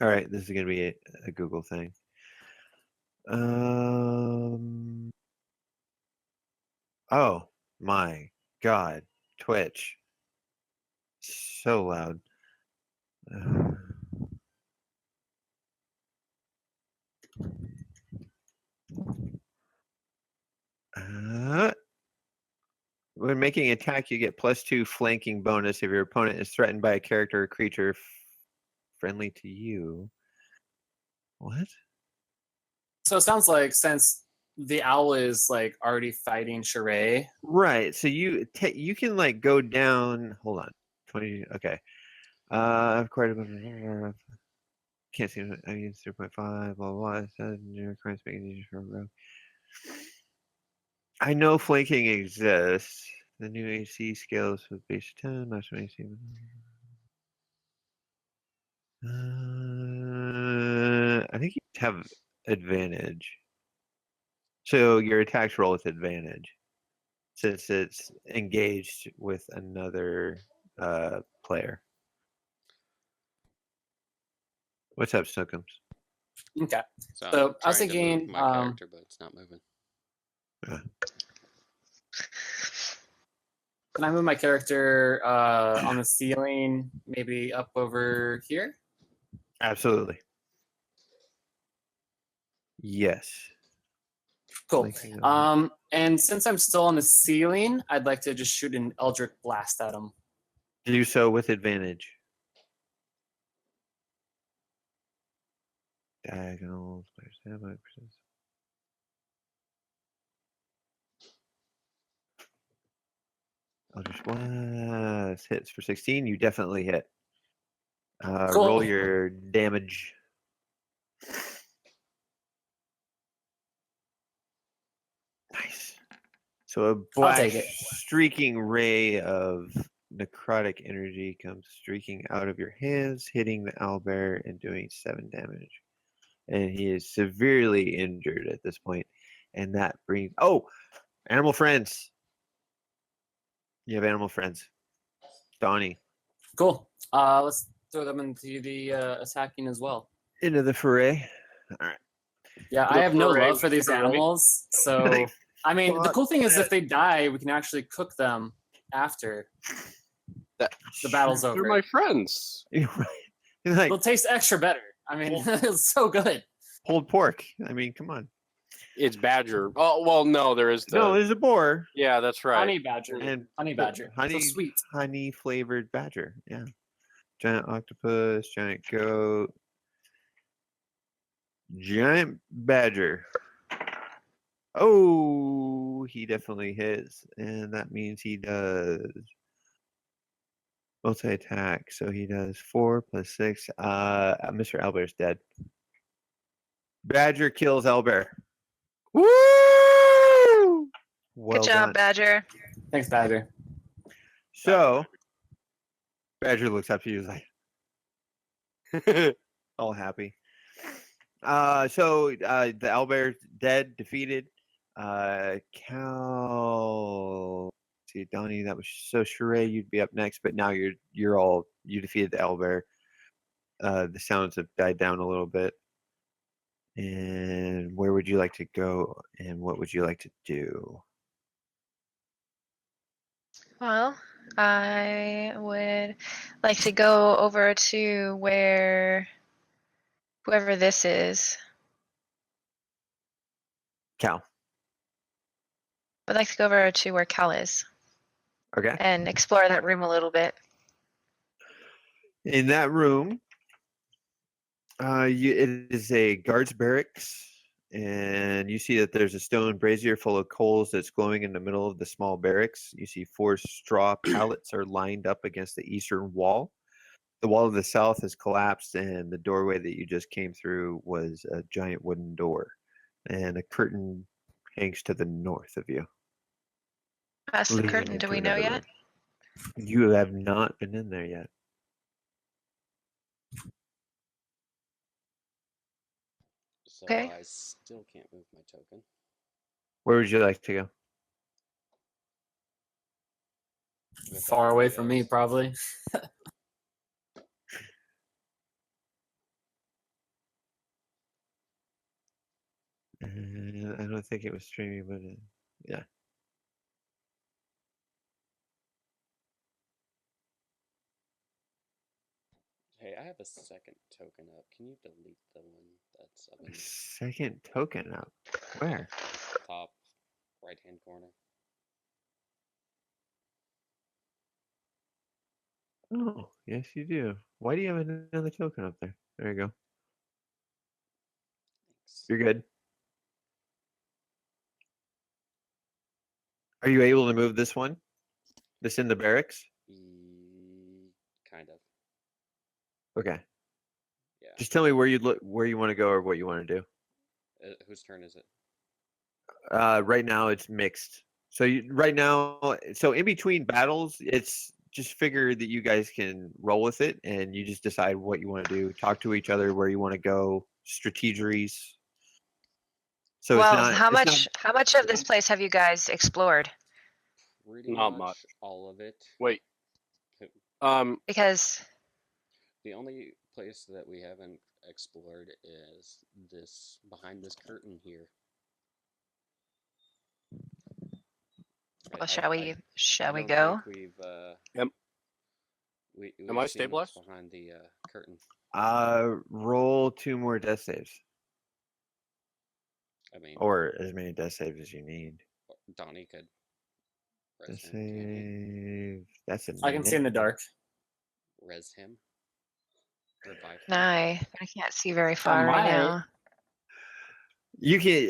All right, this is going to be a Google thing. Oh my God. Twitch. So loud. When making an attack, you get +2 flanking bonus if your opponent is threatened by a character or creature friendly to you. What? So it sounds like since the owl is like already fighting Sheree. Right. So you can like go down. Hold on. 20. Okay. I've quite a bit. Can't see. I mean, 0.5. Blah blah. It says new current making easier for a rogue. I know flanking exists. The new AC scales with base 10, maximum AC. I think you have advantage. So your attacks roll with advantage since it's engaged with another player. What's up, Snookums? Okay. So, So, I'm I was trying to move thinking, my character, but it's not moving. Can I move my character on the ceiling, maybe up over here? Absolutely. Yes. Cool. Flanking on- And since I'm still on the ceiling, I'd like to just shoot an Eldritch Blast at him. Do so with advantage. Diagonals. Eldritch Blast hits for 16. You definitely hit. Cool. Roll your damage. Nice. So a black take it. streaking ray of necrotic energy comes streaking out of your hands, hitting the owlbear and doing 7 damage. And he is severely injured at this point. And that brings animal friends. You have animal friends. Donnie. Cool. Let's throw them into the attacking as well. Into the foray. All right. Yeah, I The have no foray love for these foray. animals. So, I mean, the Fuck cool thing is if they die, we can actually cook them after. the battle's They're over. my friends. He's like It'll taste extra better. I mean, it's so good. pulled pork. I mean, come on. It's badger. Oh well, no, there is the. No, there's a boar Yeah, that's right. Honey badger. and Honey badger. honey, So sweet. honey flavored badger. Yeah, giant octopus, giant goat, giant badger. Oh, he definitely hits, and that means he does multi-attack. So he does 4 plus 6. Mr. Owlbear's dead. Badger kills Owlbear. Woo! Well Good job, done. Badger. Thanks, Badger. So Badger looks up to you, like all happy. So the owlbear's dead, defeated. Cal, see Donnie, that was so Sheree, you'd be up next, but now you defeated the owlbear. The sounds have died down a little bit. And where would you like to go, and what would you like to do? Well, I would like to go over to where whoever this is. Cal. I'd like to go over to where Cal is Okay. and explore that room a little bit. In that room, it is a guard's barracks, and you see that there's a stone brazier full of coals that's glowing in the middle of the small barracks. You see 4 straw pallets are lined up against the eastern wall. The wall of the south has collapsed, and the doorway that you just came through was a giant wooden door, and a curtain hangs to the north of you. Past the leading curtain, do into we know another yet? room. You have not been in there yet. So Okay. I still can't move my token. Where would you like to go? Far away from me, probably. I don't think it was streaming, but yeah. Hey, I have a second token up. Can you delete the one that's up in the Second token up. Where? top right-hand corner? Oh, yes, you do. Why do you have another token up there? There you go. Thanks. You're good. Are you able to move this one? This in the barracks? Kind of. Okay. Yeah. Just tell me where you want to go or what you want to do. Whose turn is it? Right now it's mixed. So right now, so in between battles, it's just figure that you guys can roll with it, and you just decide what you want to do. Talk to each other, where you want to go, strategies. So Well, it's not. how it's much how much of this place have you guys explored? Pretty Not much much. all of it. Wait. Who- Because The only place that we haven't explored is this behind this curtain here. well, shall we I we don't go? think we've Am we've I seen what's stabilized? behind the curtain. Roll 2 more death saves, I mean, or as many death saves as you need. Donnie could Death res him. Can't he? save. That's a. I can see in the dark. Res him. Revive him. No, I can't see very far might. right now. You can.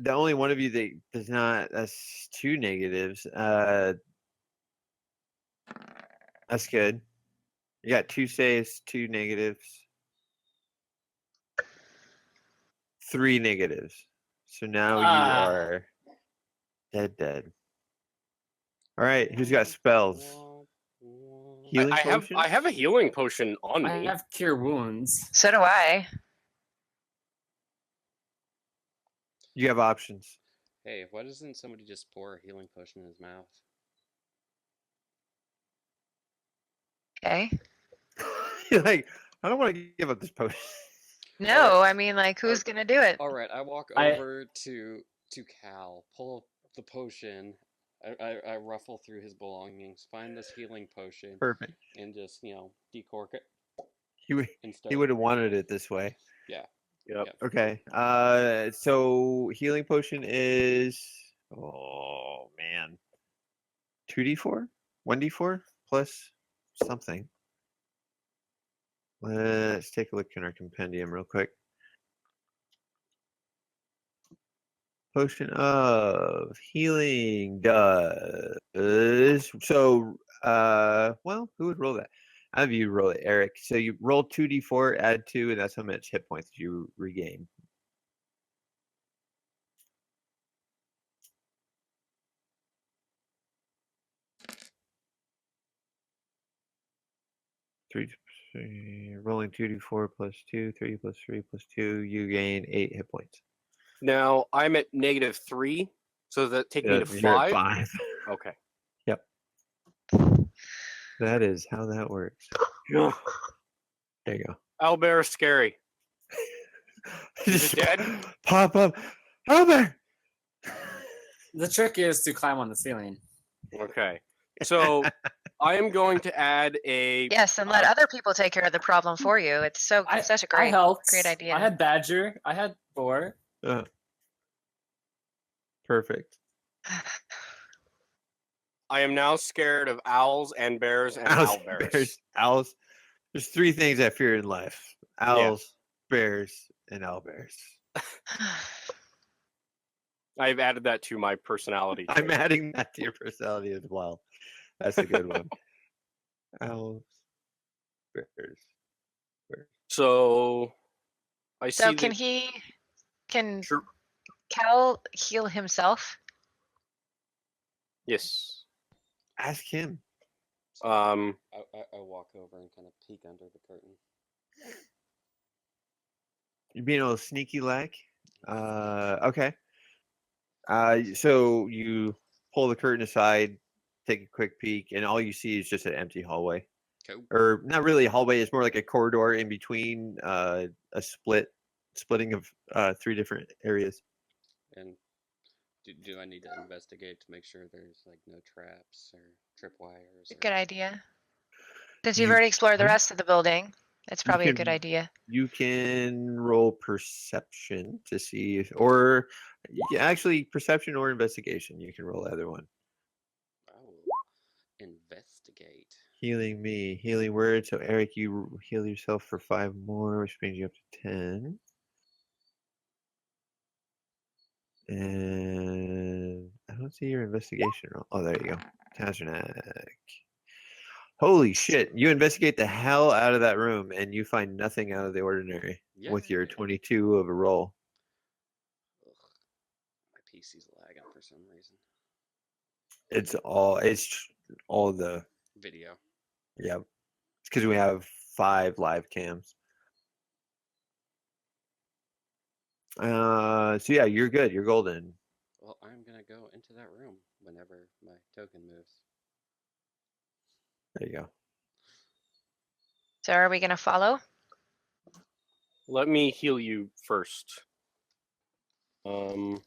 The only one of you that does not. That's 2 negatives. That's good. You got 2 saves, 2 negatives, 3 negatives. So now you are dead. All right, who's got spells? Womp, womp. Healing I potion? have a healing potion on I me. have cure wounds. So do I. You have options. Hey, why doesn't somebody just pour a healing potion in his mouth? Okay. You're like, I don't want to give up this potion. No, I mean, like, who's gonna do it? All right, I walk I- over to Cal, pull the potion I ruffle through his belongings, find this healing potion, Perfect. and just decork it He would and he start. would have wanted it this way. Yeah. Yep. Yep. Okay. So healing potion is oh man, 2d4, 1d4 plus something. Let's take a look in our compendium real quick. Potion of healing does so. Well, who would roll that? I'll have you roll it, Eric. So you roll 2d4, add 2, and that's how much hit points you regain. Rolling 2d4 plus 2, 3 plus 3 plus 2, you gain 8 hit points. Now I'm at -3, so does that take me to You're at 5? 5. Okay. Yep. That is how that works. Ugh. There you go. Owlbear is scary. Is it dead? Pop up. Albert! The trick is to climb on the ceiling. Okay. So I am going to add a. Yes, and let other people take care of the problem for you. It's such a I great helped. idea. I had Badger. I had Boar. Perfect. I am now scared of owls and bears and Owls, owlbears. bears, owls. There's 3 things I fear in life: owls, bears, and owlbears. I've added that to my personality. I'm trait. adding that to your personality as well. That's a good one. Owls, bears. So I see. So can Sure. Cal heal himself? Yes. Ask him. Um. I walk over and kind of peek under the curtain. You're being a little sneaky like. Okay. So you pull the curtain aside, take a quick peek, and all you see is just an empty hallway. Cool. Or not really a hallway, it's more like a corridor in between a splitting of 3 different areas. And do I need to investigate to make sure there's like no traps or tripwires? Or... Good idea. Since you've You already explored the can- rest of the building, it's probably a good can- idea. You can roll perception to see if, or actually perception or investigation. You can roll either one. I will investigate. Healing word. So Eric, you heal yourself for 5 more, which brings you up to 10. And I don't see your investigation roll. Oh, there you go. Tazernak. Holy shit. You investigate the hell out of that room and you find nothing out of the ordinary with your Yay. 22 of a roll. Ugh. My PC's lagging for some reason. It's all the, Video. yeah. It's because we have 5 live cams. So yeah, you're good. You're golden. Well, I'm gonna go into that room whenever my token moves. There you go. So are we going to follow? Let me heal you first. I'm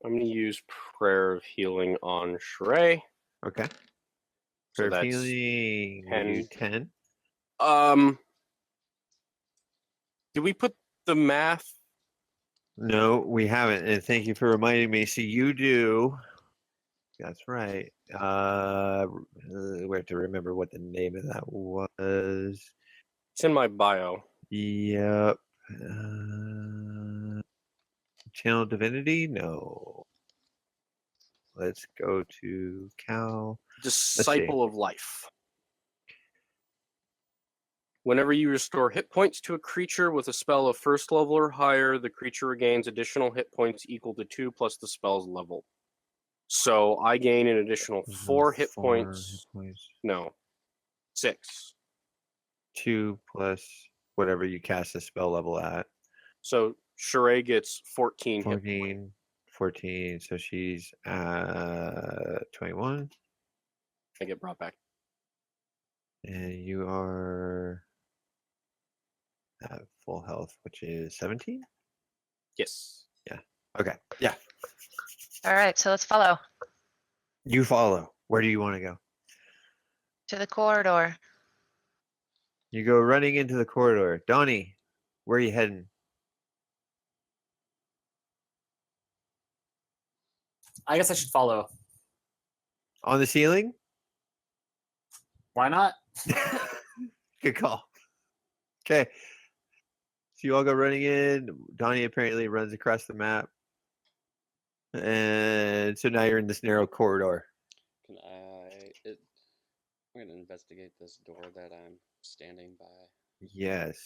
going to use Prayer of Healing on Shrey. Okay. So For that's healing, 10. 10. Did we put the math? No, we haven't. And thank you for reminding me. So you do. That's right. We have to remember what the name of that was. It's in my bio. Yep. Channel Divinity? No. Let's go to Cal. Disciple of Life. Whenever you restore hit points to a creature with a spell of first level or higher, the creature regains additional hit points equal to 2 plus the spell's level. So I gain an additional 4 hit points. No, 6. 2 plus whatever you cast the spell level at. So Sheree gets 14 hit points. 14. So she's at 21. I get brought back. And you are at full health, which is 17? Yes. Okay. Yeah. All right, so let's follow You follow. Where do you want to go? to the corridor. You go running into the corridor. Donnie, where are you heading? I guess I should follow. On the ceiling? Why not? Good call. Okay. So you all go running in. Donnie apparently runs across the map. And so now you're in this narrow corridor. Can I? I'm gonna investigate this door that I'm standing by. Yes.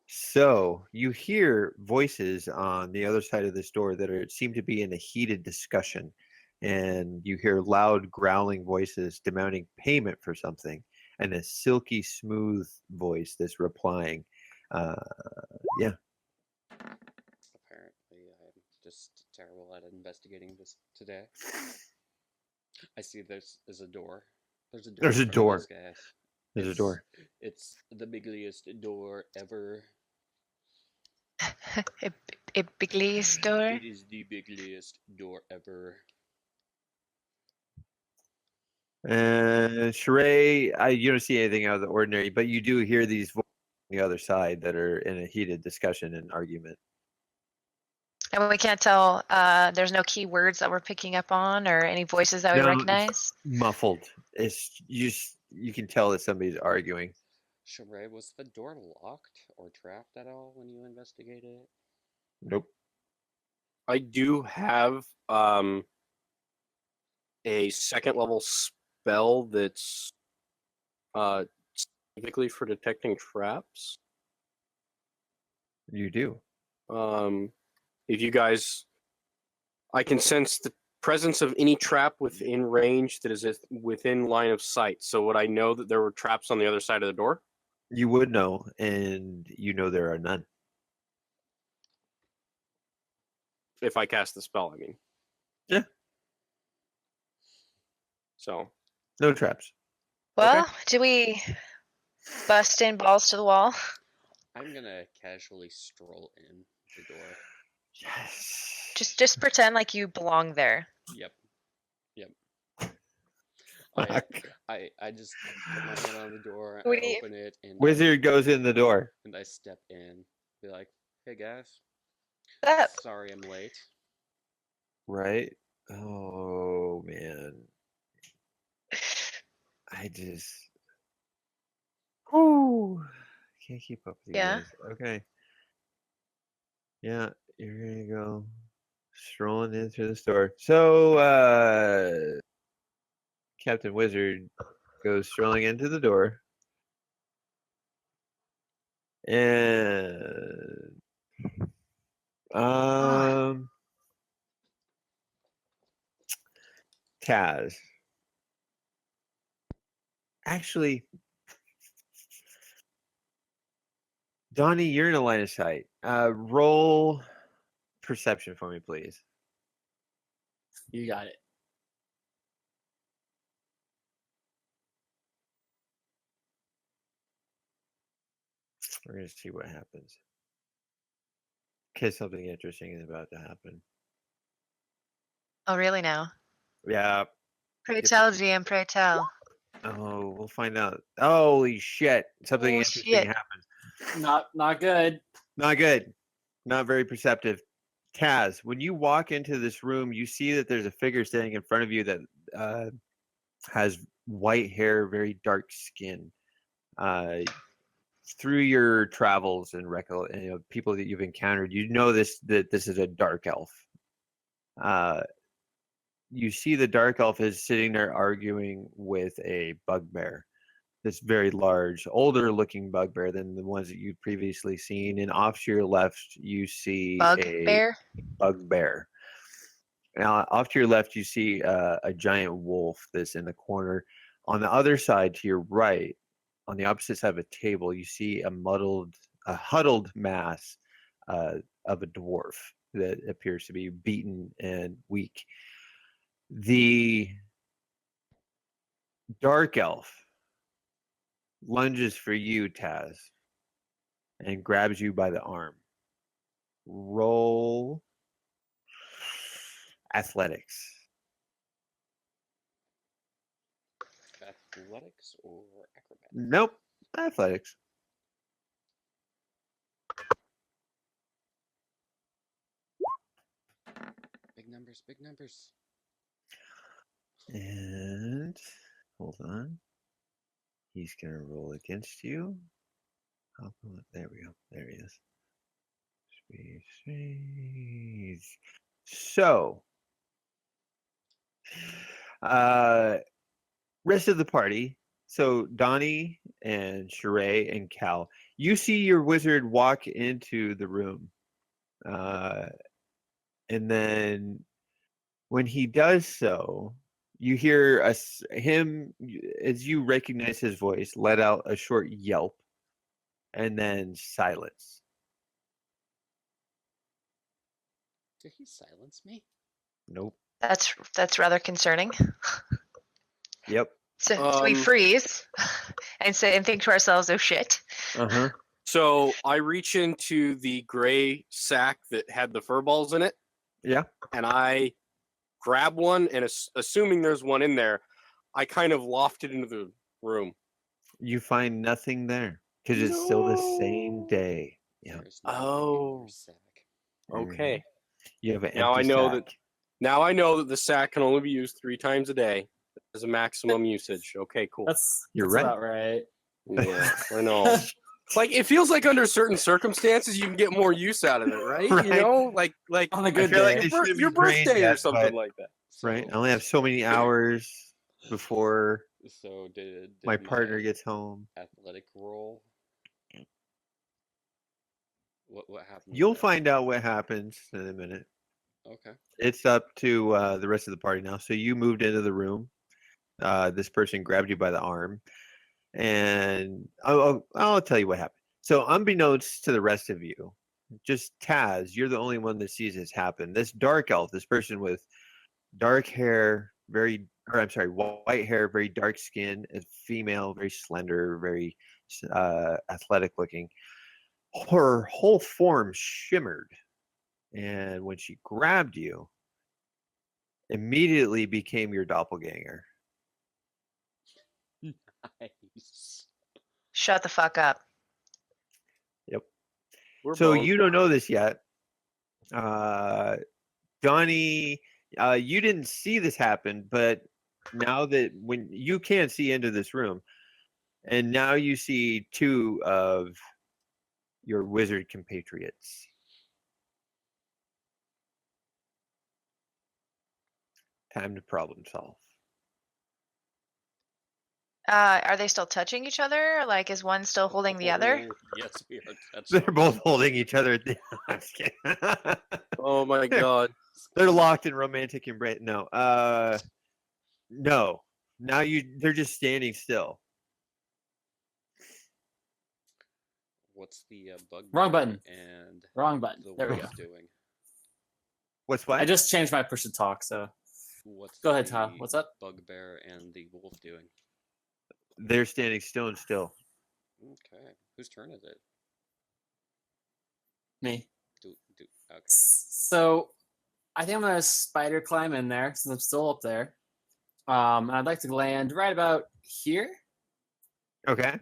So you hear voices on the other side of this door that seem to be in a heated discussion. And you hear loud growling voices demanding payment for something, and a silky smooth voice that's replying. Yeah. Apparently, I'm just terrible at investigating this today. I see there's a door. There's a door. There's a in front of door. these guys. There's a door. It's the biggest door ever. a bigly door. It is the biggest door ever. And Sheree, you don't see anything out of the ordinary, but you do hear these voices on the other side that are in a heated discussion and argument. And we can't tell. There's no key words that we're picking up on, or any voices that we No, recognize. Muffled. It's you can tell that somebody's arguing. Sheree, was the door locked or trapped at all when you investigated it? Nope. I do have a second level spell that's specifically for detecting traps. You do. If you guys, I can sense the presence of any trap within range that is within line of sight. So would I know that there were traps on the other side of the door? You would know, and you know there are none. If I cast the spell, I mean. Yeah. So. No traps. Well, do we bust in balls to the wall? I'm gonna casually stroll in the door. Yes. Just pretend like you belong there. Yep. Fuck. I just put my hand on the door, What I do you- open it, and Wizard goes in the door. and I step in. Be like, hey guys, What's up? sorry I'm late. Right? Oh man. I just can't keep up with you Yeah. guys. Okay. Yeah, you're gonna go strolling in through the store. So Captain Wizard goes strolling into the door. And Taz. Actually, Donnie, you're in a line of sight. Roll perception for me, please. You got it. We're gonna see what happens. Because something interesting is about to happen. Oh, really now? Yeah. Pray Yep. tell, GM, pray tell. Oh, we'll find out. Holy shit! Something Oh, interesting shit. happens. Not good. Not good. Not very perceptive. Taz, when you walk into this room, you see that there's a figure standing in front of you that has white hair, very dark skin. Through your travels and people that you've encountered, you know that this is a dark elf. You see the dark elf is sitting there arguing with a bugbear. This very large, older looking bugbear than the ones that you've previously seen. And off to your left, you see Bugbear? a bugbear. Now, off to your left, you see a giant wolf that's in the corner. On the other side, to your right, on the opposite side of a table, you see a huddled mass of a dwarf that appears to be beaten and weak. The dark elf lunges for you, Taz, and grabs you by the arm. Roll athletics. Athletics or acrobatics? Nope, athletics. Big numbers, big numbers. And hold on. He's gonna roll against you. There we go. There he is. Speed. So, rest of the party. So Donnie and Sheree and Cal, you see your wizard walk into the room, and then when he does so, you hear him as you recognize his voice let out a short yelp, and then silence. Did he silence me? Nope. That's rather concerning. Yep. So we freeze and think to ourselves, "Oh shit!" Uh-huh. So I reach into the gray sack that had the fur balls in it. Yeah. And I grab one, and assuming there's one in there, I kind of loft it into the room. You find nothing there because it's still the same day. Yeah. There's no Oh. in your sack. Okay. You have an Now empty I know sack. Now I know that the sack can only be used 3 times a day as a maximum usage. Okay, cool. You're that's right. about right. Yeah, I know. Like, it feels like under certain circumstances you can get more use out of it, right? Right. You know, like On a I good feel like day. they should have your been brain birthday or dead, something but- like that. Right. I So- only have so many hours before So did my partner gets home. athletic roll? What happened? You'll with that? find out what happens in a minute. Okay. It's up to the rest of the party now. So you moved into the room. This person grabbed you by the arm, and I'll tell you what happened. So unbeknownst to the rest of you, just Taz, you're the only one that sees this happen. This dark elf, this person with dark hair, white hair, very dark skin, a female, very slender, very athletic looking. Her whole form shimmered, and when she grabbed you, immediately became your doppelganger. Nice. Shut the fuck up. We're So boned. you don't know this yet. Donnie, you didn't see this happen, but now that when you can see into this room, and now you see 2 of your wizard compatriots. Time to problem solve. Are they still touching each other? Like, is one still holding the other? Oh, yes, we are. They're both holding each other at the. I'm just kidding. Oh my god. They're locked in romantic embrace. No. No. Now they're just standing still. What's the bug? Wrong button. And Wrong button. the There we wolf go. doing? What's what? I just changed my push to talk, so What's go ahead, the Todd. What's up? Bugbear and the wolf doing? They're standing stone still. Okay. Whose turn is it? Me. Okay. So I think I'm gonna spider climb in there since I'm still up there. And I'd like to land right about here. Okay.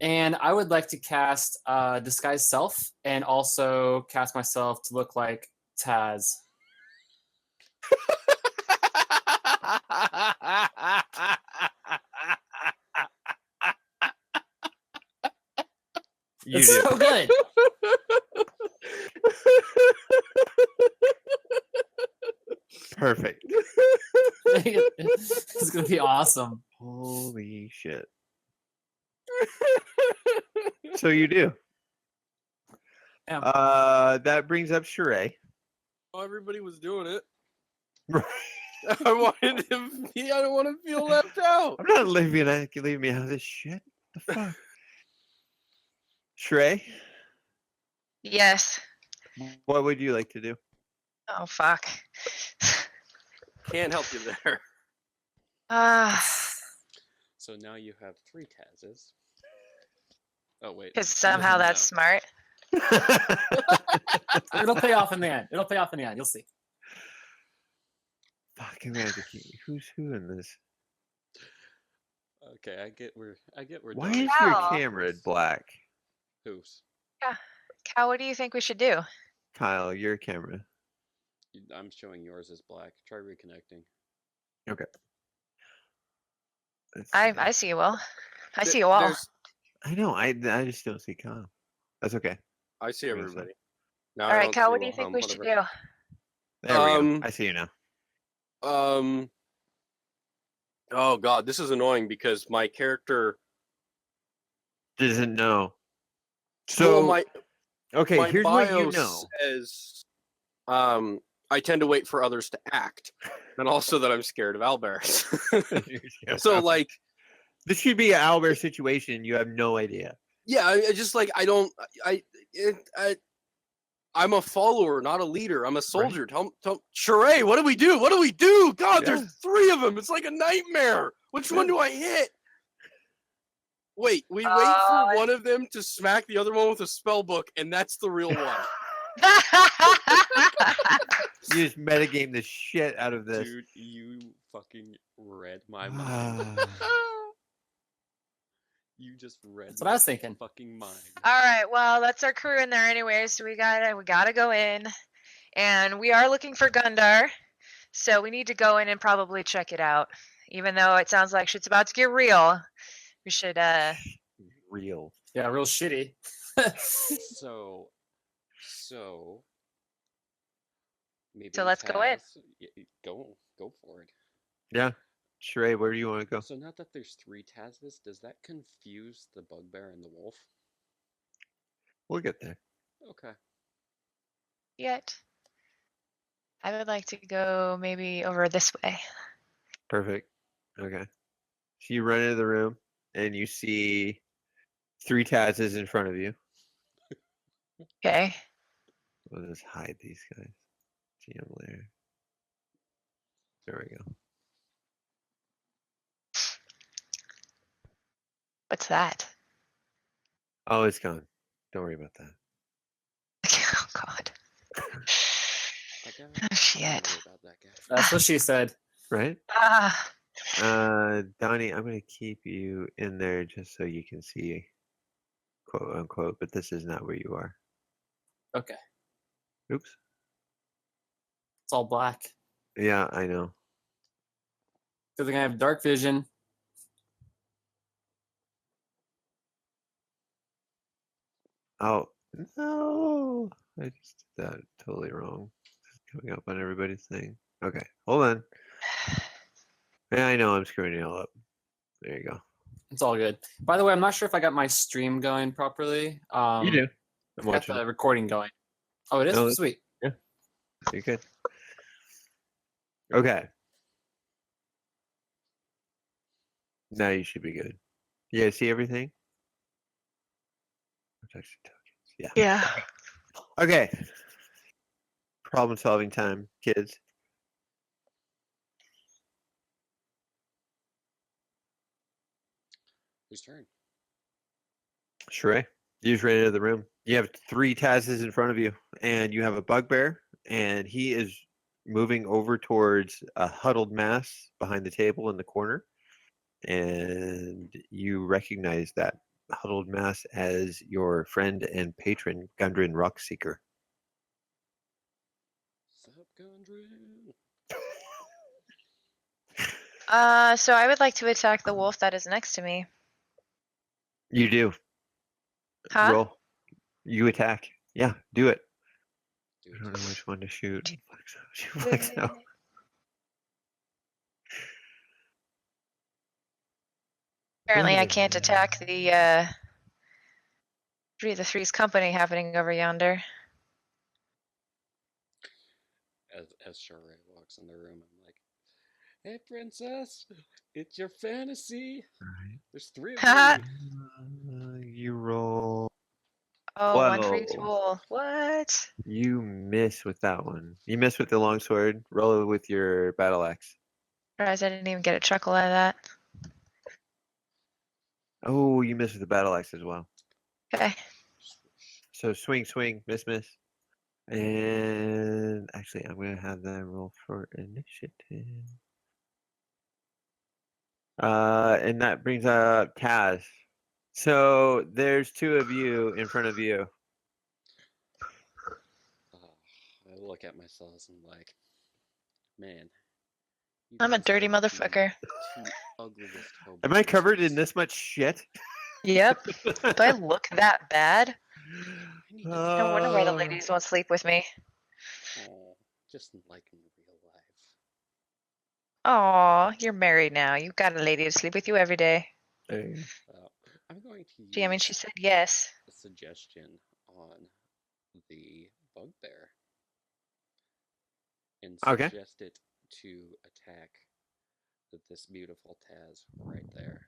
And I would like to cast Disguise Self and also cast myself to look like Taz. You It's do. so good. Perfect. It's gonna be awesome. Holy shit. So you do. Yeah. That brings up Sheree. Oh, everybody was doing it. Right. I wanted to be, I don't want to feel left out. I'm not leaving me out of this shit. The fuck? Sheree, Yes. what would you like to do? Oh fuck. Can't help you there. So now you have 3 Tazes. Oh wait. Because somehow No. that's smart. It'll pay off in the end. It'll pay off in the end. You'll see. Fuck, I'm gonna have to keep. Who's who in this? Okay, I get where Why Donnie's is your Wow. coming camera from. black? Whose? Cal, what do you think we should do? Kyle, your camera. I'm showing yours as black. Try reconnecting. Let's I see. I see you all. I Th- see you all. there's- I know. I just don't see Kyle. That's okay. I see Give me a everybody. Now All I right, don't Cal, see what do you think Wilhelm, we should whatever. do? There we go. Um, I see you now. Oh god, this is annoying because my character. Doesn't know. Well, So okay, my here's bio what you know. says, I tend to wait for others to act, and also that I'm scared of owlbears. So like, this should be an owlbear situation. You have no idea. yeah, I just like I don't. I'm a follower, not a leader. I'm a soldier. Tell Sheree, what do we do? What do we do? God, Yeah. there's 3 of them. It's like a nightmare. Which one do I hit? Wait, we wait for one of them to smack the other one with a spell book, and that's the real one. You just metagame the shit out of this. Dude, you fucking read my mind. You just read That's what I was my thinking. fucking mind. All right, well, that's our crew in there anyways. So we gotta go in, and we are looking for Gundar. So we need to go in and probably check it out. Even though it sounds like shit's about to get real, we should Real. Yeah, real shitty. So maybe So let's go in. Go for it. Yeah. Sheree, where do you want to go? So now that there's 3 Tazes, does that confuse the bugbear and the wolf? We'll get there. Okay. yet. I would like to go maybe over this way. Perfect. Okay. So you run into the room and you see 3 Tazes in front of you. Okay. We'll just hide these guys. GM layer. There we go. What's that? Oh, it's gone. Don't worry about that. Oh God. That guy? Oh Don't shit. worry about that guy. That's what she said. Right? Ah. Donnie, I'm going to keep you in there just so you can see, quote unquote, but this is not where you are. Okay. Oops. It's all black. Yeah, I know. Good thing I have dark vision. Oh, no. I just did that totally wrong. It's coming up on everybody's thing. Okay, hold on. Yeah, I know I'm screwing it all up. There you go. It's all good. By the way, I'm not sure if I got my stream going properly. You do. I'm I got watching. the recording going. Oh, it is? No, Sweet. You're good. Okay. Now you should be good. You guys see everything? Protection tokens. Yeah. Yeah. Okay. Problem solving time, kids. Whose turn? Sheree, you just ran into the room. You have 3 Tazes in front of you, and you have a bugbear, and he is moving over towards a huddled mass behind the table in the corner. And you recognize that huddled mass as your friend and patron, Gundren Rockseeker. Sup, Gundren? So I would like to attack the wolf that is next to me. You do. Huh? Roll. You attack. Yeah, do it. Do I it. don't know which one to shoot. Shoot flex out. Apparently, I can't attack the Three's company happening over yonder. As Sheree walks in the room, I'm like, "Hey, princess, it's your fantasy. Alright. There's 3 of Haha. you." You roll. Oh, one for each Whoa. wolf. What? You miss with that one. You miss with the longsword. Roll it with your battle axe. Surprised I didn't even get a chuckle out of that. Oh, you miss with the battle axe as well. Okay. Swoosh. So swing, swing, miss, miss. And actually, I'm gonna have them roll for initiative. And that brings up Taz. So there's two of you in front of you. I look at myself and I'm like, man. you I'm a guys dirty are the motherfucker. two ugliest Am I covered in hellbreakers. this much shit? Yep. Do I look that bad? I need to No wonder why the Uh, ladies won't sleep with me. oh, just like in real life. Aw, you're married now. You've got a lady to sleep with you every day. I'm going to use Gee, I mean, she said yes. a suggestion on the bugbear and Okay. suggest it to attack this beautiful Taz right there.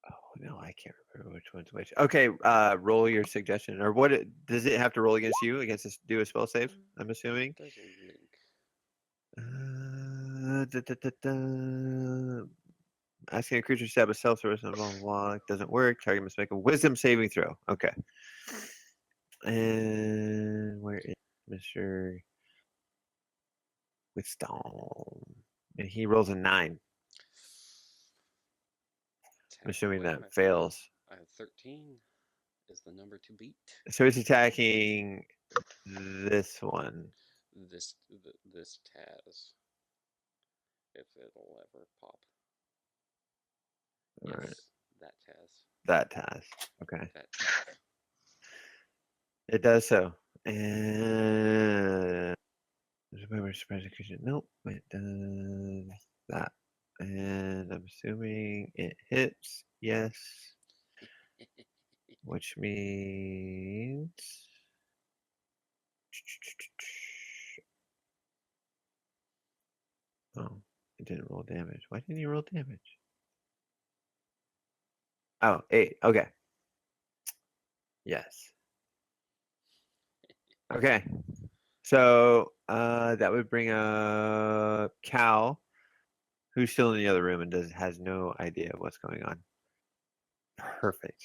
Oh no, I can't remember which one's which. Okay, roll your suggestion, or what? Does it have to roll against you? Against this, do a spell save? I'm assuming. There's a link. Asking a creature to stab a self service blah blah blah doesn't work. Target must make a wisdom saving throw. Okay. And where is Mr. Wisdom? And he rolls a 9. I'm assuming Attack away that my fails. I have 13 is the number to beat. So it's attacking this one. This Taz. If it'll ever pop. All Yes, right. that Taz. That task. Okay. That Taz. It does so. And remember surprise execution. Nope, it does that. And I'm assuming it hits. Yes. Which means oh, it didn't roll damage. Why didn't you roll damage? Oh, 8. Okay. Yes. Okay. So that would bring up Cal, who's still in the other room and has no idea what's going on. Perfect.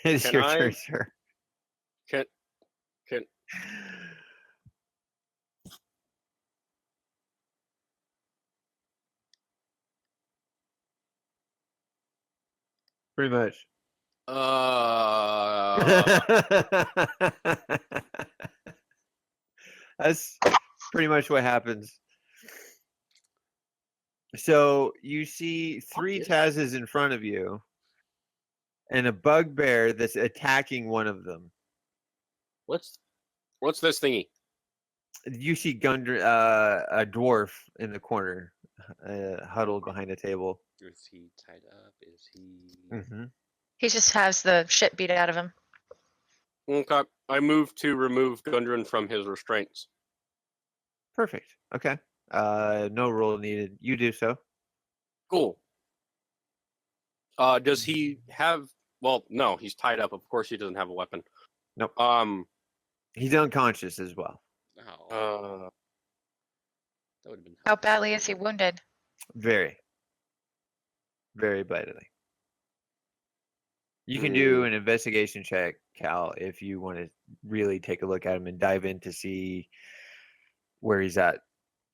It's Can your I- turn, sir. Can Pretty much. That's pretty much what happens. So you see 3 this. Tazes in front of you and a bugbear that's attacking one of them. what's this thingy? You see a dwarf in the corner, huddled behind a table. Is he tied up? Is he? Mm-hmm. He just has the shit beat out of him. Okay, I move to remove Gundren from his restraints. Perfect. Okay. No roll needed. You do so. Cool. Does he have? Well, no, he's tied up. Of course, he doesn't have a weapon. Nope. Um. He's unconscious as well. Oh, that would have been. How helpful. badly is he wounded? Very. Very badly. You can do an investigation check, Cal, if you want to really take a look at him and dive in to see where he's at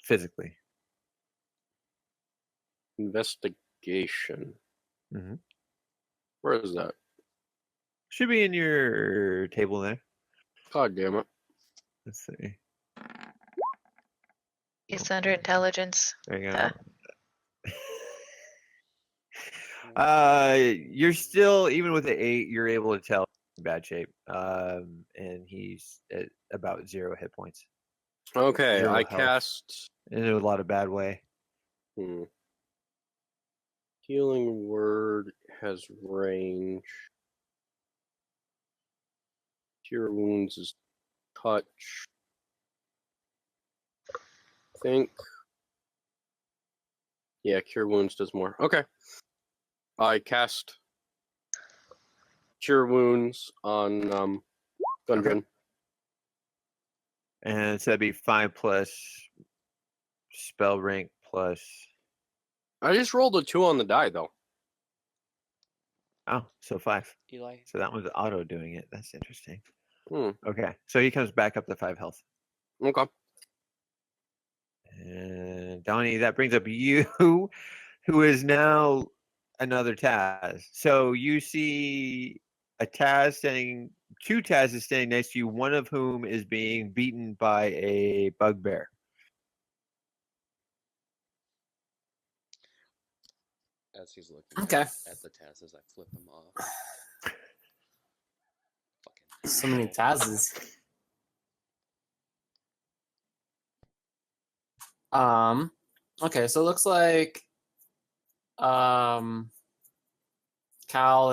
physically. Investigation. Mhm. Where is that? Should be in your table there. God damn it. Let's see. He's under intelligence. There you Uh. go. You're still, even with the 8, you're able to tell he's in bad shape. And he's at about 0 hit points. Okay, 0 I health. cast. In a lot of bad way. Healing word has range. Cure wounds is touch. Think. Yeah, cure wounds does more. Okay. I cast cure wounds on Gundren. And so that'd be 5 plus spell rank plus. I just rolled a 2 on the die though. Oh, so 5. Eli, So that one's auto doing it. That's interesting. Okay, so he comes back up to 5 health. Okay. And Donnie, that brings up you, who is now another Taz. So you see a Taz standing, 2 Tazes standing next to you, one of whom is being beaten by a bugbear. As he's looking Okay. at the Taz, I flip him off. Fucking So many Tazes. Okay, so it looks like Cal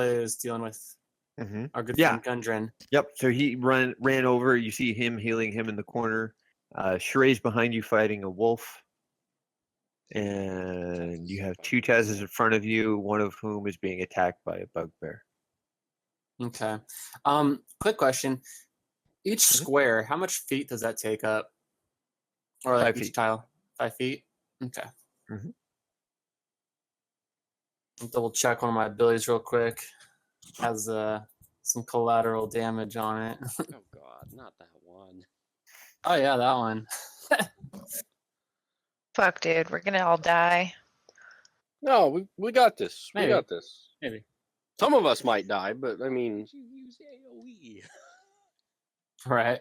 is dealing with Mm-hmm. our good Yeah. friend Gundren. Yep. So he ran over. You see him healing him in the corner. Sheray's behind you fighting a wolf. And you have 2 Tazes in front of you, one of whom is being attacked by a bugbear. Okay. Quick question. Each Mhm. square, how much feet does that take up? Or like 5 each feet. tile? 5 feet? Okay. Mhm. I'll double check one of my abilities real quick. Has some collateral damage on it. oh god, not that one. Oh yeah, that one. Fuck, dude, we're gonna all die. No, we got this. Maybe. We got this. Maybe. Some of us might die, but I mean, You use AoE. Right.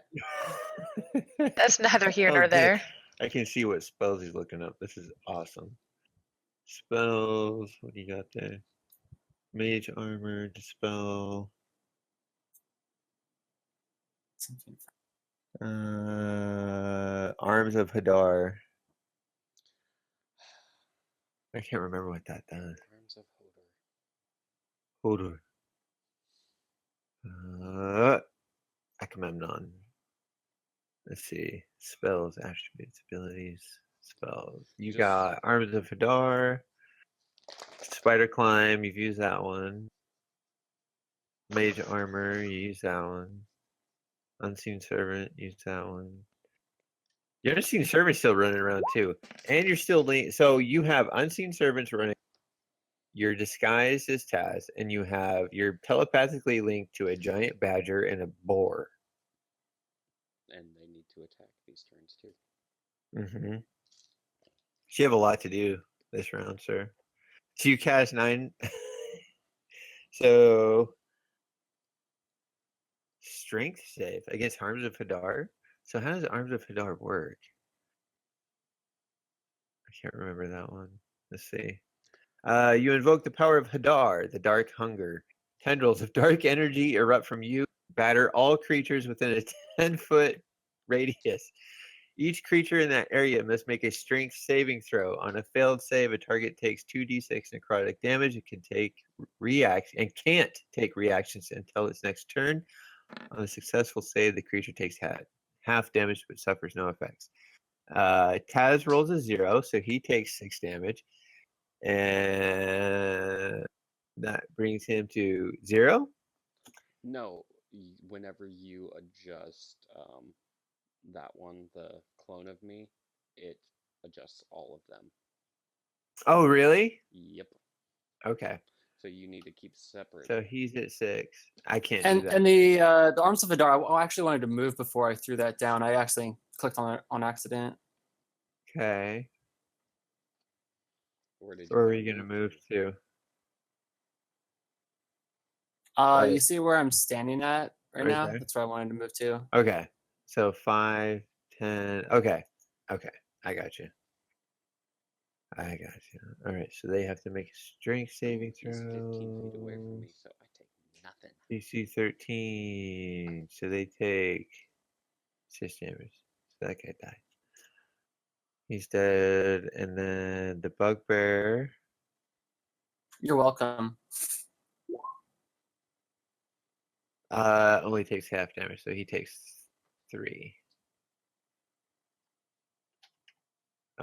That's neither here Oh, nor good. there. I can see what spells he's looking up. This is awesome. Spells. What do you got there? Mage armor, dispel. Something. Arms of Hadar. I can't remember what that does. Arms of Hodor. Hodor. Agamemnon. Let's see. Spells, attributes, abilities, spells. You Just- got Arms of Hadar. Spider Climb, you've used that one. Mage Armor, you use that one. Unseen Servant, use that one. Your Unseen Servant's still running around too. And you're still so you have Unseen Servants running. You're disguised as Taz, and you're telepathically linked to a giant badger and a boar. And they need to attack these turns too. Mm-hmm. So you have a lot to do this round, sir. So you cast 9. So strength save against Arms of Hadar. So how does Arms of Hadar work? I can't remember that one. Let's see. You invoke the power of Hadar, the dark hunger. Tendrils of dark energy erupt from you, batter all creatures within a 10-foot radius. Each creature in that area must make a strength saving throw. On a failed save, a target takes 2d6 necrotic damage. It can take and can't take reactions until its next turn. On a successful save, the creature takes half damage but suffers no effects. Taz rolls a 0, so he takes 6 damage. And that brings him to 0. No, whenever you adjust that one, the clone of me, it adjusts all of them. Oh, really? Yep. Okay. So you need to keep separate. So he's at 6. I can't And do that. and the Arms of Hadar, I actually wanted to move before I threw that down. I actually clicked on it on accident. Okay. Where did Where are wanna you going to move to? You Right. see where I'm standing at right Right now? there? That's where I wanted to move to. Okay. So 5, 10. Okay. Okay. I got you. All right. So they have to make a strength saving He's 15 feet away from throw. me, so I take nothing. DC 13. So they take 6 damage. So that guy died. He's dead. And then the bugbear. You're welcome. Only takes half damage, so he takes 3.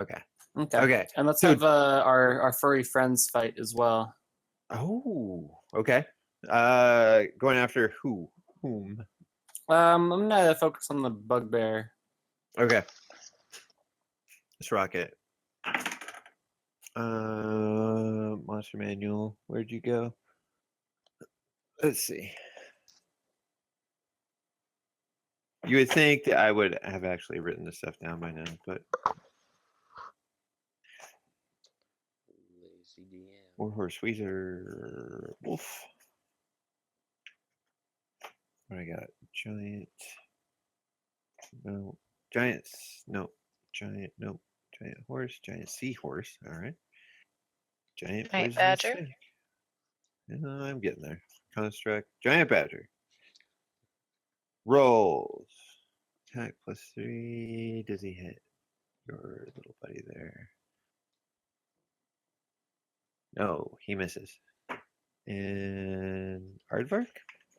Okay. Okay. Okay. And let's So- have our furry friends fight as well. Oh, okay. Going after who? Whom? I'm gonna focus on the bugbear. Okay. Let's rock it. Monster Manual. Where'd you go? Let's see. You would think that I would have actually written this stuff down by now, but Lazy DM. Warhorse, Weezer, Wolf. What I got? Giant. No. Giants. No. Giant. No. Giant horse. Giant seahorse. All right. Giant Giant poisonous badger. snake. I'm getting there. Construct. Giant badger. Rolls. Attack +3. Does he hit your little buddy there? No, he misses. And Aardvark?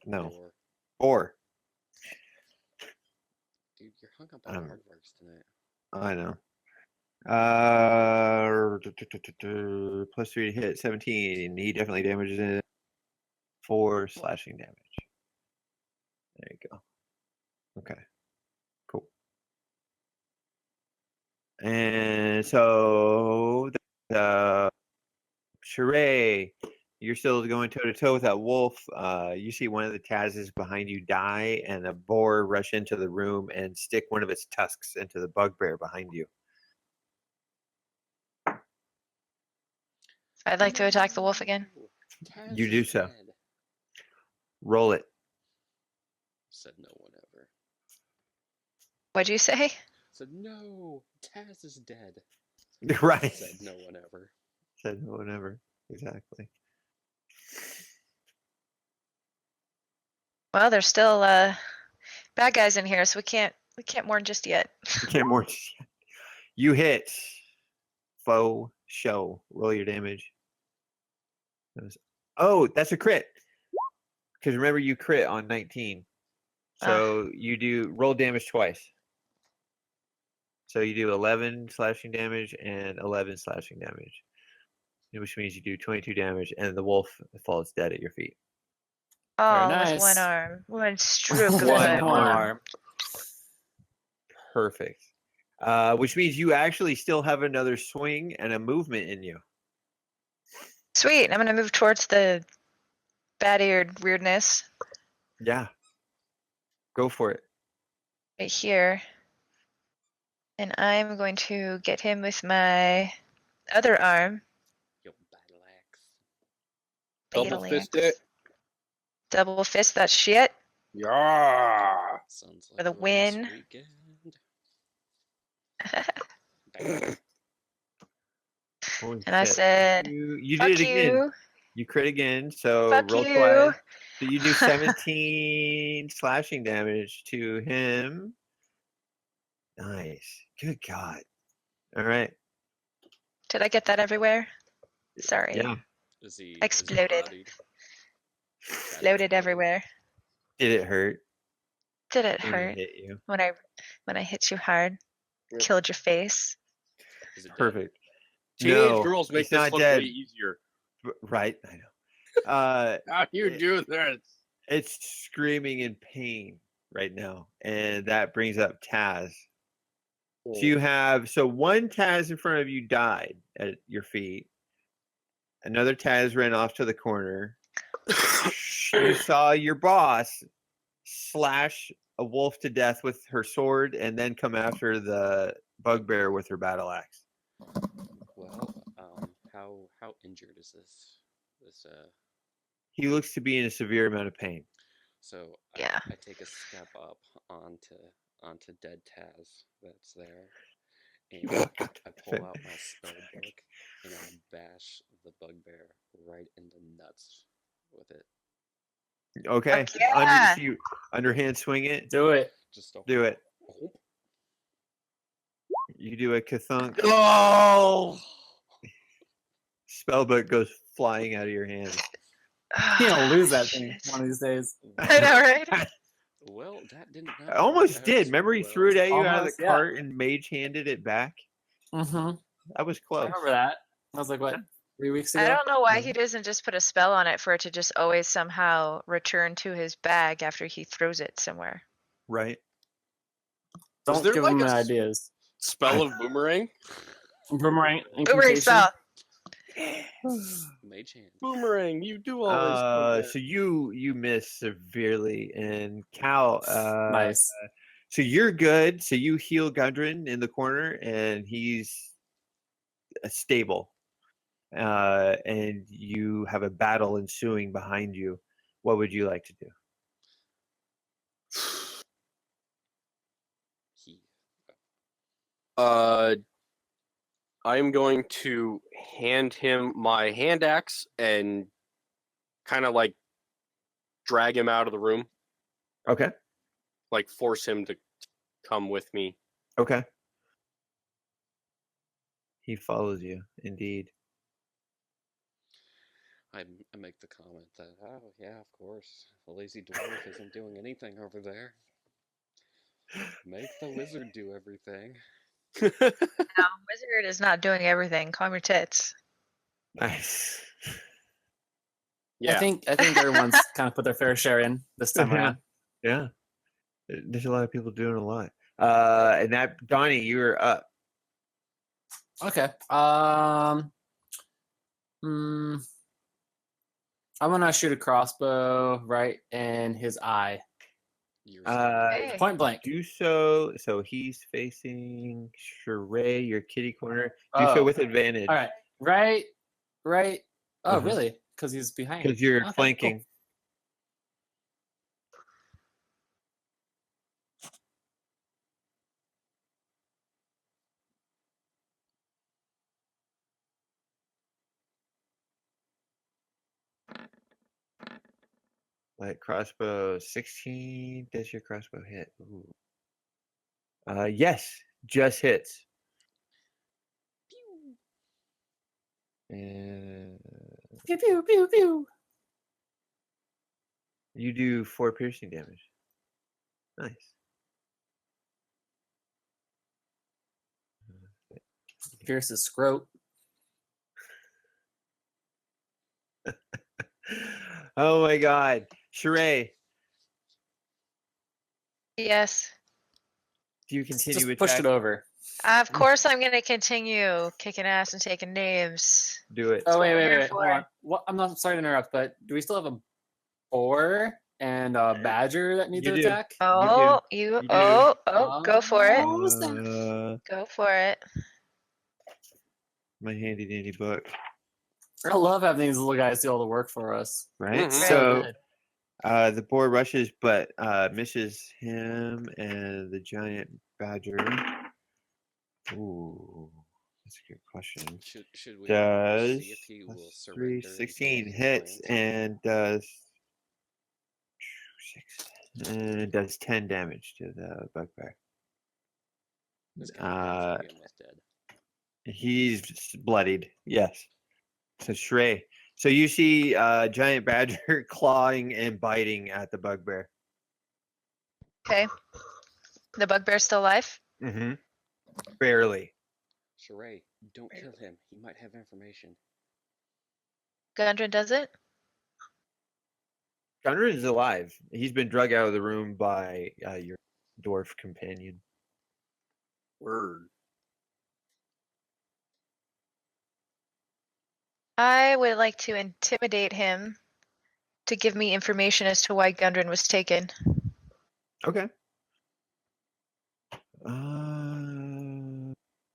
No. Or, 4. dude, you're hung up on Um, aardvarks tonight. I know. +3 to hit, 17. He definitely damages it. 4 slashing damage. There you go. Okay. Cool. And so the Sheree, you're still going toe to toe with that wolf. You see one of the Tazes behind you die, and a boar rush into the room and stick one of its tusks into the bugbear behind you. I'd like to attack the wolf again. Taz You do is so. dead. Roll it. Said no one ever. What'd you say? Said no. Taz is dead. Right. Said no one ever. Said no one ever. Exactly. Well, there's still bad guys in here, so we can't mourn just yet. You can't more. You hit. Foe show. Roll your damage. Oh, that's a crit. Because remember, you crit on 19. So you do roll damage twice. So you do 11 slashing damage and 11 slashing damage, which means you do 22 damage, and the wolf falls dead at your feet. Oh, Very with one nice. arm. One stroke of One it. arm. Perfect. Which means you actually still have another swing and a movement in you. Sweet. I'm gonna move towards the bat-eared weirdness Yeah. Go for it. right here. And I'm going to get him with my other arm. Yo, battle axe. Double Battle fist axe. it. Double fist that shit Yeah. Sounds like for the a nice win. weekend. Holy And I shit. said, You fuck did it again. you. You crit again, so Fuck roll you. twice. So you do 17 slashing damage to him. Nice. Good God. All right. Did I get that everywhere? Sorry. Yeah. Is he Exploded. bloodied? Exploded everywhere. Did it hurt? Did it when hurt hit you? when I hit you hard? Yeah. Killed your face. Is it dead? Perfect. Teenage No, girls make it's this not look dead. way easier. Right. I know. How do you It- do this? It's screaming in pain right now, and that brings up Taz. So you have one Taz in front of you died at your feet. Another Taz ran off to the corner. You saw your boss slash a wolf to death with her sword, and then come after the bugbear with her battle axe. Well, how injured is this? He looks to be in a severe amount of pain. So Yeah. I take a step up onto dead Taz that's there, and I pull out my spell book and I bash the bugbear right in the nuts with it. Okay. Fuck yeah. Underhand swing it. Do it. Just a Do it. whoop. You do a kathunk. Oh! Spellbook goes flying out of your hands. You're gonna lose that thing Shit. one of these days. I know, right? Well, that didn't happen. I almost out did. so Remember he well. threw it at you out of Almost, the yeah. cart and mage handed it back? Mm-hmm. That was I close. remember that. I was like, what, 3 weeks ago? I don't know why Yeah. he doesn't just put a spell on it for it to just always somehow return to his bag after he throws it somewhere. Right. Don't there give like him a ideas. Spell of boomerang? Boomerang Boomerang incantation. spell. Mage hand. Boomerang, you do always. So you miss severely, and Cal, Nice. So you're good. So you heal Gundren in the corner, and he's stable. And you have a battle ensuing behind you. What would you like to do? He. I am going to hand him my hand axe and kind of like drag him out of the room, Okay. like force him to come with me. Okay. He follows you, indeed. I make the comment that, oh yeah, of course, the lazy dwarf isn't doing anything over there. Make the wizard do everything. No, wizard is not doing everything. Calm your tits. Nice. I Yeah. think everyone's kind of put their fair share in this time around. Yeah. There's a lot of people doing a lot. And that Donnie, you're up. Okay. I'm gonna shoot a crossbow right in his eye, You're Hey. point blank. Do so. So he's facing Sheree, your kitty corner. Do so Oh. with advantage. All right. Oh, Uh-huh. really? Because he's behind. Because you're Okay, cool. flanking. Light crossbow 16. Does your crossbow hit? Ooh. Yes, just hits. And Pew pew pew pew. you do 4 piercing damage. Nice. Pierce his scrote. Oh my god. Sheree, Yes. do you continue Just with pushed attack? it over. Of course, I'm gonna continue kicking ass and taking names. Do it. Oh what wait, we're wait, here wait. Hold for. on. What? I'm not sorry to interrupt, but do we still have a boar and a badger that need You to do. attack? Oh, You do. go for it. What was that? Go for it. My handy dandy book. I love having these little guys do all the work for us. Right? Mhm. So good. the boar rushes but misses him and the giant badger. Ooh. That's a good question. Should we Does see if he will plus 3, surrender? 16 his hits plans? and does 6 and does 10 damage to the bugbear. This guy is almost dead. He's bloodied. Yes. So Shrey. So you see giant badger clawing and biting at the bugbear. Okay. The bugbear's still alive? Mm-hmm. Barely. Sheree, don't kill him. He might have information. Gundren does it? Gunner is alive. He's been drug out of the room by your dwarf companion. Word. I would like to intimidate him to give me information as to why Gundren was taken. Okay.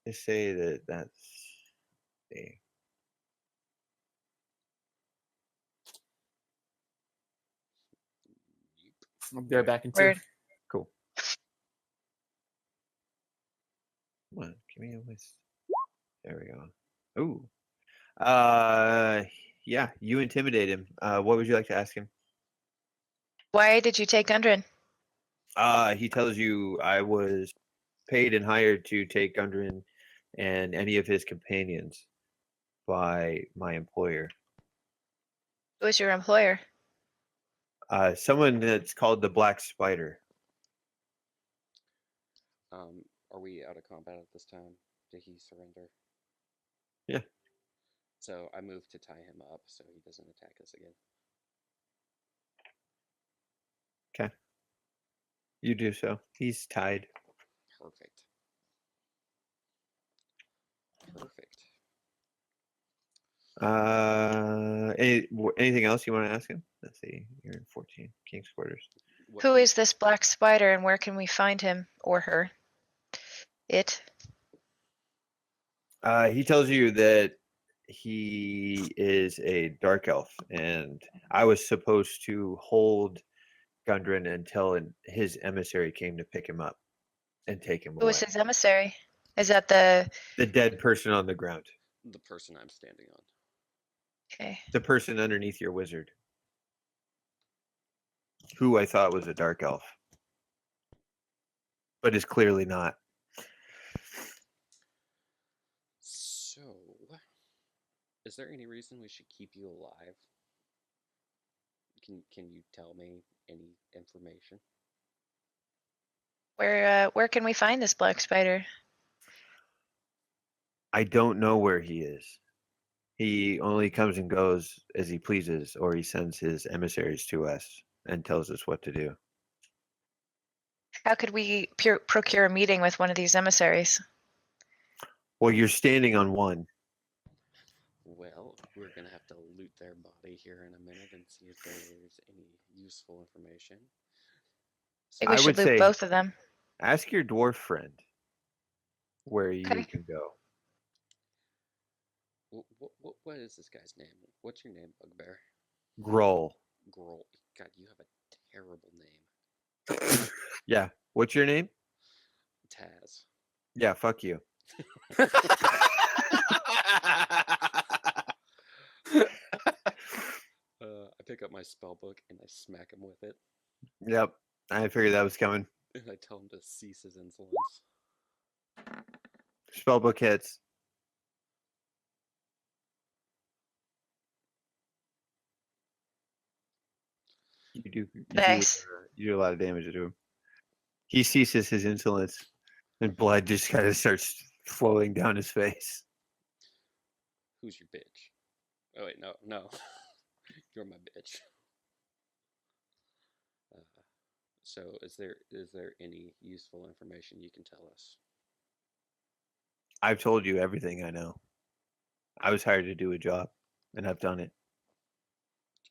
They say that's a I'll be right back in 2. Word. cool. Come on, give me a list. There we go. Ooh. Yeah, you intimidate him. What would you like to ask him? Why did you take Gundren? He tells you I was paid and hired to take Gundren and any of his companions by my employer. Who was your employer? Someone that's called the Black Spider. Are we out of combat at this time? Did he surrender? Yeah. So I move to tie him up so he doesn't attack us again. Okay. You do so. He's tied. Perfect. Perfect. Anything else you want to ask him? Let's see. You're in 14 King's Quarters. Who is this black spider and where can we find him or her? It. He tells you that he is a dark elf, and I was supposed to hold Gundren until his emissary came to pick him up and take him Who away. was his emissary? Is that the dead person on the ground. The person I'm standing on. okay? The person underneath your wizard. Who I thought was a dark elf. But is clearly not. So, is there any reason we should keep you alive? Can you tell me any information? Where can we find this black spider? I don't know where he is. He only comes and goes as he pleases, or he sends his emissaries to us and tells us what to do. How could we procure a meeting with one of these emissaries? Well, you're standing on one. Well, we're gonna have to loot their body here in a minute and see if there's any useful information. I think I we would should loot say- both of them. Ask your dwarf friend where you Okay. can go. What is this guy's name? What's your name, Bugbear? Groll. Grohl. God, you have a terrible name. Yeah. What's your name? Taz. Yeah, fuck you. I pick up my spell book and I smack him with it, Yep. I figured that was coming. and I tell him to cease his insolence. Spellbook hits. Nice. You do a lot of damage to him. He ceases his insolence, and blood just kind of starts flowing down his face. Who's your bitch? Oh wait, no, you're my bitch. So, is there any useful information you can tell us? I've told you everything I know. I was hired to do a job, and I've done it.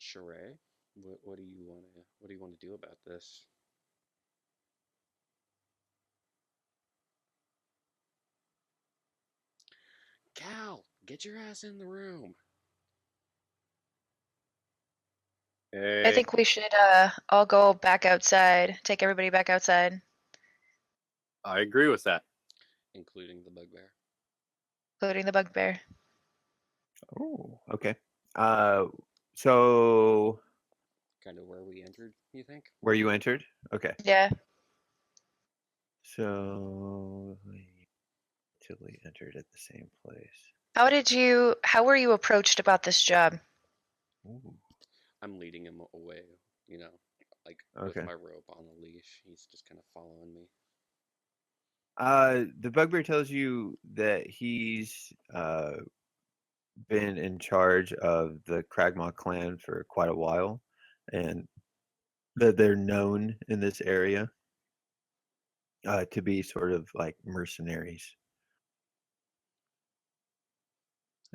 Sheree, what do you want to do about this? Cal, get your ass in the room. Hey, I think we should all go back outside. Take everybody back outside, I agree with that. Including the bugbear. including the bugbear. Oh, okay. So Kind of where we entered, you think? where you entered? Okay. Yeah. So till we entered at the same place. How were you approached about this job? Ooh. I'm leading him away, like Okay. with my rope on a leash. He's just kind of following me. The bugbear tells you that he's been in charge of the Kragmaw clan for quite a while, and that they're known in this area to be sort of like mercenaries.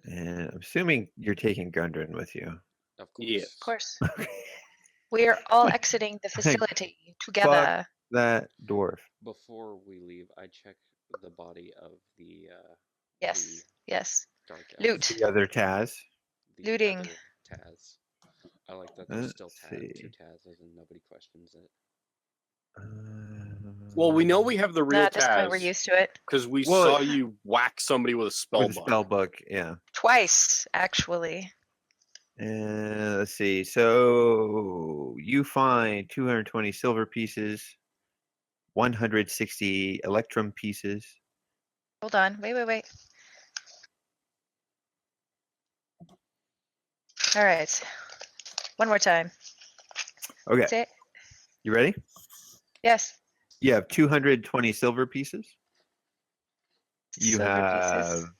And I'm assuming you're taking Gundren with you. Of course. Yes. Of course. We are all exiting the facility together. That dwarf. Before we leave, I check the body of the Yes. Yes. dark elf. Loot. The other Taz. The Looting. other Taz. I like that there's still Let's two see. Tazes and nobody questions it. Well, we know we have the real At this point, we're Taz used to it. because we Well, saw you whack somebody with a spell with a book. spell book, yeah. Twice, actually. And let's see. So you find 220 silver pieces, 160 electrum pieces. Hold on. Wait. All right. One more time. Okay, That's it. you ready? Yes. You have 220 silver pieces. You Silver have pieces.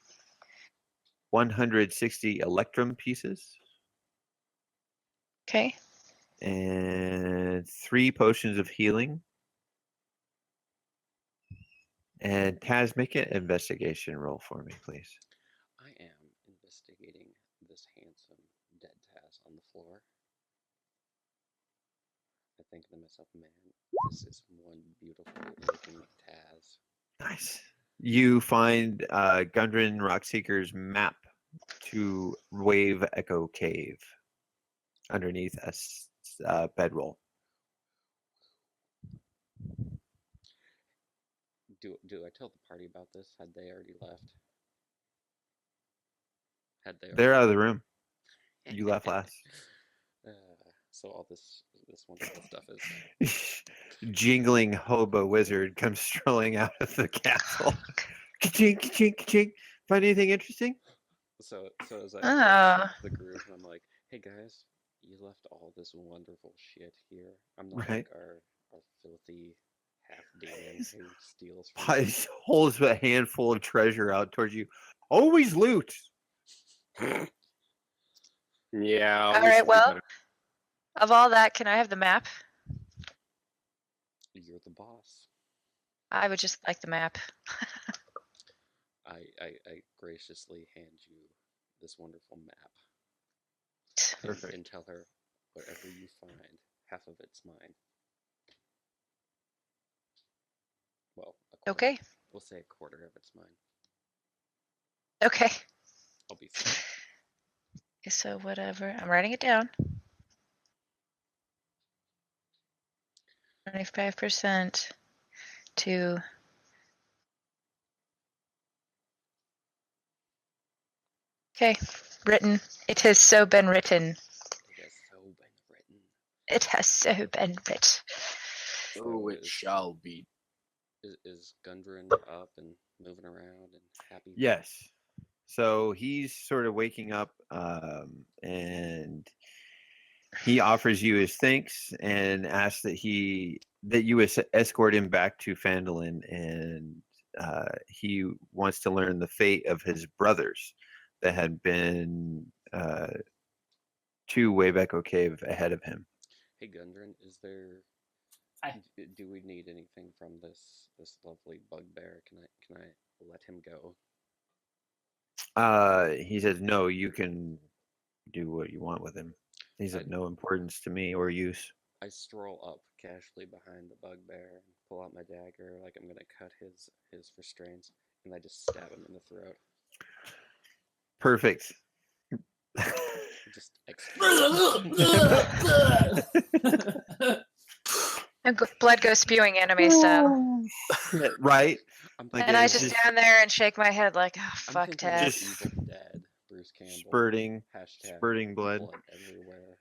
160 electrum pieces Okay. and 3 potions of healing. And Taz, make an investigation roll for me, please. I am investigating this handsome dead Taz on the floor. I thinking to myself, man, this is one beautiful looking Taz. Nice. You find Gundren Rockseeker's map to Wave Echo Cave underneath a bedroll. Do I tell the party about this? Had they already left? They're out of the room. You left last. So all this wonderful stuff is. Jingling hobo wizard comes strolling out of the castle. Ka-chink, ka-chink, ka-chink. Find anything interesting? So as I Oh. approach the group, I'm like, hey guys, you left all this wonderful shit here. I'm not Right. like our filthy half demon who steals from He holds a handful of treasure out towards you. Always loot. Yeah. All we right, should do well, better. of all that, can I have the map? You're the boss. I would just like the map. I graciously hand you this wonderful map. Perfect. And tell her whatever you find, half of it's mine. Well, a quarter. Okay. We'll say a quarter of it's mine. Okay. I'll be fair. So whatever. I'm writing it down. 25% to okay. Written. It has so been written. It has so been written. It has so been writ. Oh, it shall be. Is Gundren up and moving around and happy? Yes. So he's sort of waking up, and he offers you his thanks and asks that you escort him back to Phandalin, and he wants to learn the fate of his brothers that had been to Wave Echo Cave ahead of him. Hey Gundren, is there? Hi. Do we need anything from this lovely bugbear? Can I let him go? He says, no, you can do what you want with him. He's of no importance to me or use. I stroll up casually behind the bugbear and pull out my dagger like I'm gonna cut his restraints, and I just stab him in the throat. Perfect. Just And blood goes spewing anime style. Right? I'm Like And I it's just just stand there and shake my head like, oh, I'm fuck thinking Ted. Just Evil Dead, Bruce Campbell. spurting Hashtag blood. everywhere.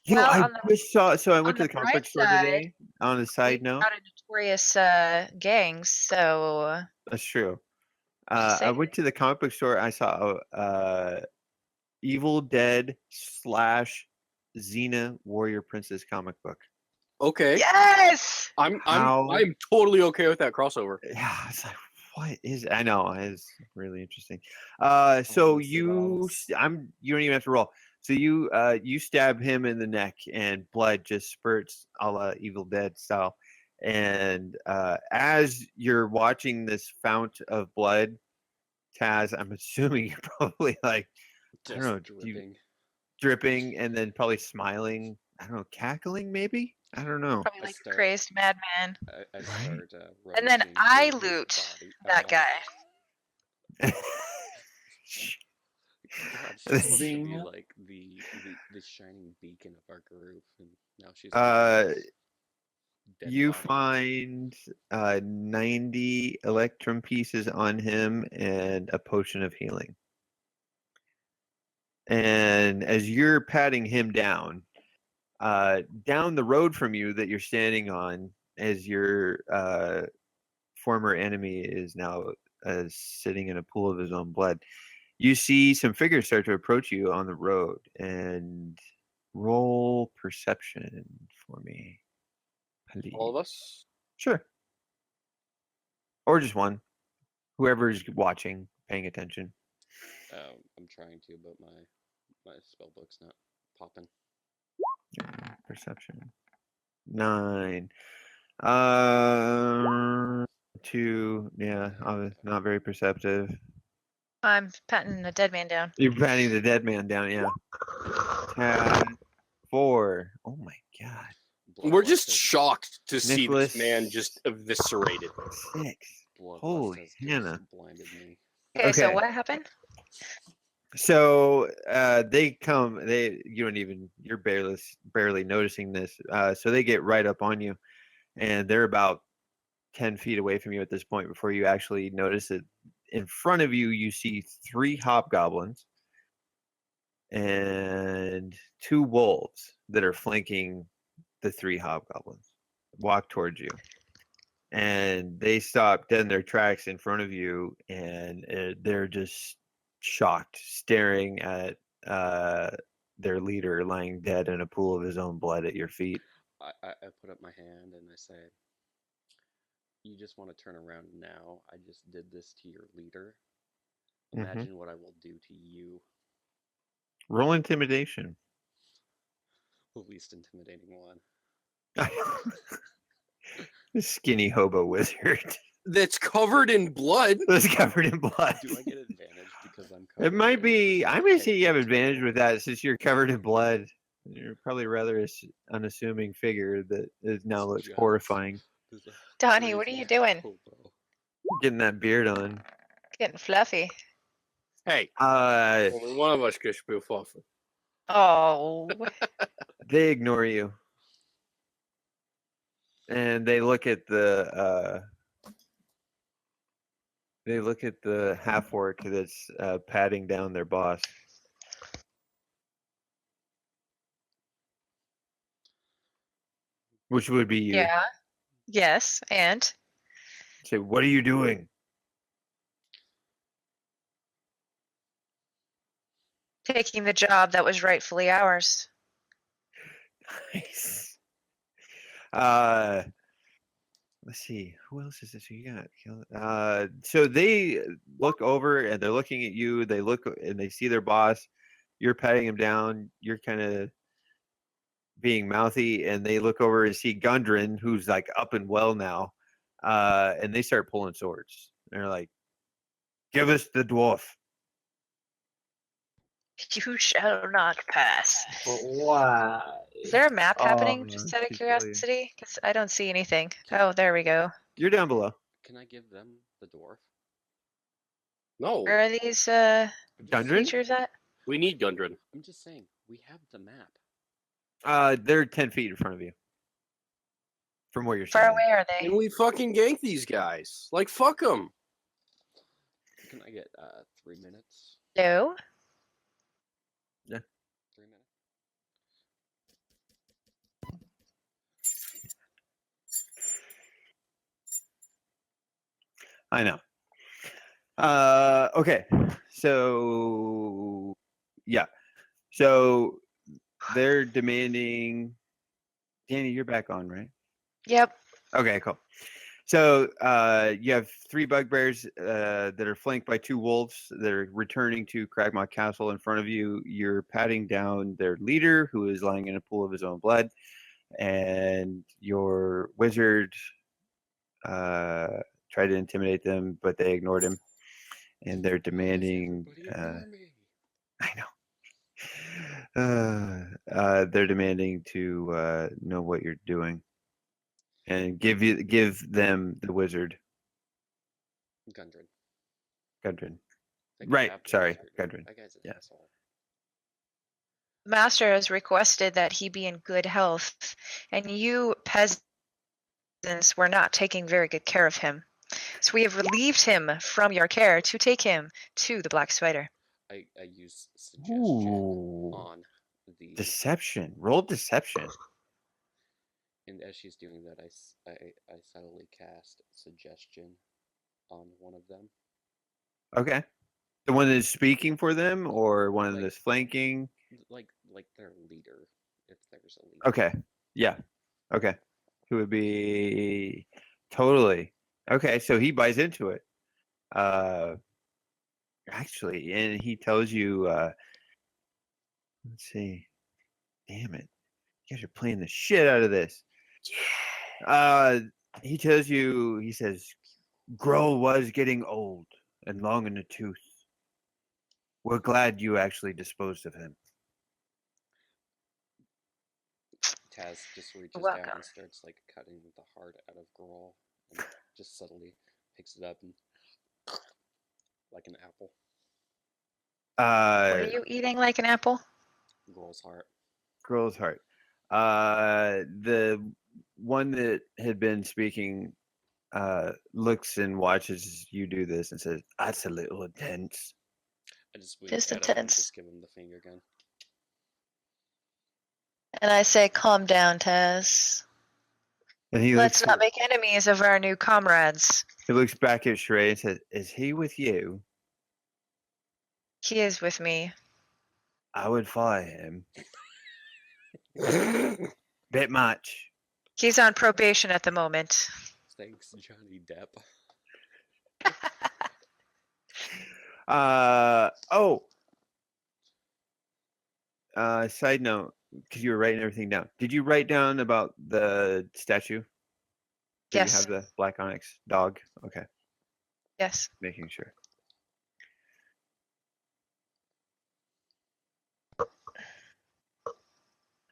You know, Well, I on the- just saw. So I went on to the the comic bright book store side, today. On a side note, Not a notorious gangs, so that's true. Just I saying. went to the comic book store. I saw Evil Dead / Xena Warrior Princess comic book. Okay. yes. I'm How- totally okay with that crossover. Yeah, it's like, what is? I know it's really interesting. So you don't even have to roll. So you stab him in the neck, and blood just spurts, a la Evil Dead style. And as you're watching this fount of blood, Taz, I'm assuming you're probably like, I don't Just know, dripping. and then probably smiling. I don't know, cackling maybe. I don't know. Probably I like a start- crazed madman. I start. And then rummaging I through his loot body. that guy. God, she's supposed to be Zing. like the shining beacon of our group, and now she's. dead You body. find 90 electrum pieces on him and a potion of healing. And as you're patting him down, down the road from you that you're standing on, as your former enemy is now sitting in a pool of his own blood, you see some figures start to approach you on the road. And roll perception for me, please. All of us. Sure. Or just one. Whoever's watching, paying attention. I'm trying to, but my spell book's not popping. Perception. 9. 2. Yeah, I was not very perceptive. I'm patting a dead man down. You're patting the dead man down, yeah. 10. 4. Oh my god. We're just Bloodlust shocked to see Nicholas- this man just eviscerated. 6. Bloodlust Holy has just Hannah. blinded me. Okay, so Okay. what happened? So they come. You're barely noticing this. So they get right up on you, and they're about 10 feet away from you at this point before you actually notice it. In front of you, you see 3 hobgoblins and 2 wolves that are flanking the 3 hobgoblins. Walk towards you, and they stop dead in their tracks in front of you, and they're just shocked, staring at their leader lying dead in a pool of his own blood at your feet. I put up my hand and I say, "You just want to turn around now? I just did this to your leader. Imagine what I will do to you." Roll intimidation. The least intimidating one. Skinny hobo wizard That's covered in blood. was covered in blood. Do I get advantage because I'm covered? It might in be. I'm gonna say you have pigment advantage total? with that since you're covered in blood. You're probably rather unassuming figure that is now looks Just- horrifying. There's a Donnie, what are you crazy doing? hobo. Getting that beard on. Getting fluffy. Hey, Uh, only one of us can spoof off. Oh, they ignore you, and they look at the half orc that's patting down their boss. Which would be you. yeah. Yes, and Say, what are you doing? taking the job that was rightfully ours. Nice. Let's see. Who else is this? You got. So they look over and they're looking at you. They look and they see their boss. You're patting him down. You're kind of being mouthy, and they look over and see Gundren, who's like up and well now, and they start pulling swords. They're like, "Give us the dwarf." You shall not pass. Why? Is there a map happening? Oh, Just out of she's brilliant. curiosity, because I don't see anything. Oh, there we go. You're down below. Can I give them the dwarf? No, Where are these Gundren? creatures at? we need Gundren. I'm just saying, we have the map. They're 10 feet in front of you. From where you're Far standing. away are Can they? we fucking gank these guys? Like, fuck them. Can I get 3 minutes? No. 3 minutes? I know. Okay. So yeah. So they're demanding. Danny, you're back on, right? Yep. Okay, cool. So you have 3 bugbears that are flanked by 2 wolves that are returning to Cragmaw Castle in front of you. You're patting down their leader, who is lying in a pool of his own blood, and your wizard tried to intimidate them, but they ignored him, and they're demanding. Everybody ignore me. I know. They're demanding to know what you're doing, and give them the wizard, Gundren. Gundren. They can Right, have the sorry, wizard. Gundren. That guy's an Yeah. asshole. The master has requested that he be in good health, and you peasants were not taking very good care of him. So we have relieved him from your care to take him to the Black Spider. I use suggestion Ooh. on the Deception. Roll deception. and as she's doing that, I subtly cast suggestion on one of them. Okay. The one that's speaking for them, or one Like- that's flanking. Like their leader, if there's a leader. Okay. Yeah. Okay. Who would be totally okay? So he buys into it. Actually, and he tells you. Let's see. Damn it! You guys are playing the shit out of this. He tells you. He says, "Grohl was getting old and long in the tooth. We're glad you actually disposed of him." Taz just reaches welcome. down and starts like cutting the heart out of Grohl, and just subtly picks it up and like an apple. What Uh, are you eating like an apple? Grohl's heart. Girl's heart. The one that had been speaking looks and watches you do this and says, "That's a little intense." I just wink Just at him and intense. just give him the finger gun. And I say, calm down, Taz. And he Let's looks. not make enemies of our new comrades. He looks back at Shrey and says, "Is he with you? He is with me. I would fire him. Bit much." He's on probation at the moment. Thanks, Johnny Depp. Oh. Side note, because you were writing everything down. Did you write down about the statue? Do Yes. you have the black onyx dog? Okay, Yes. making sure.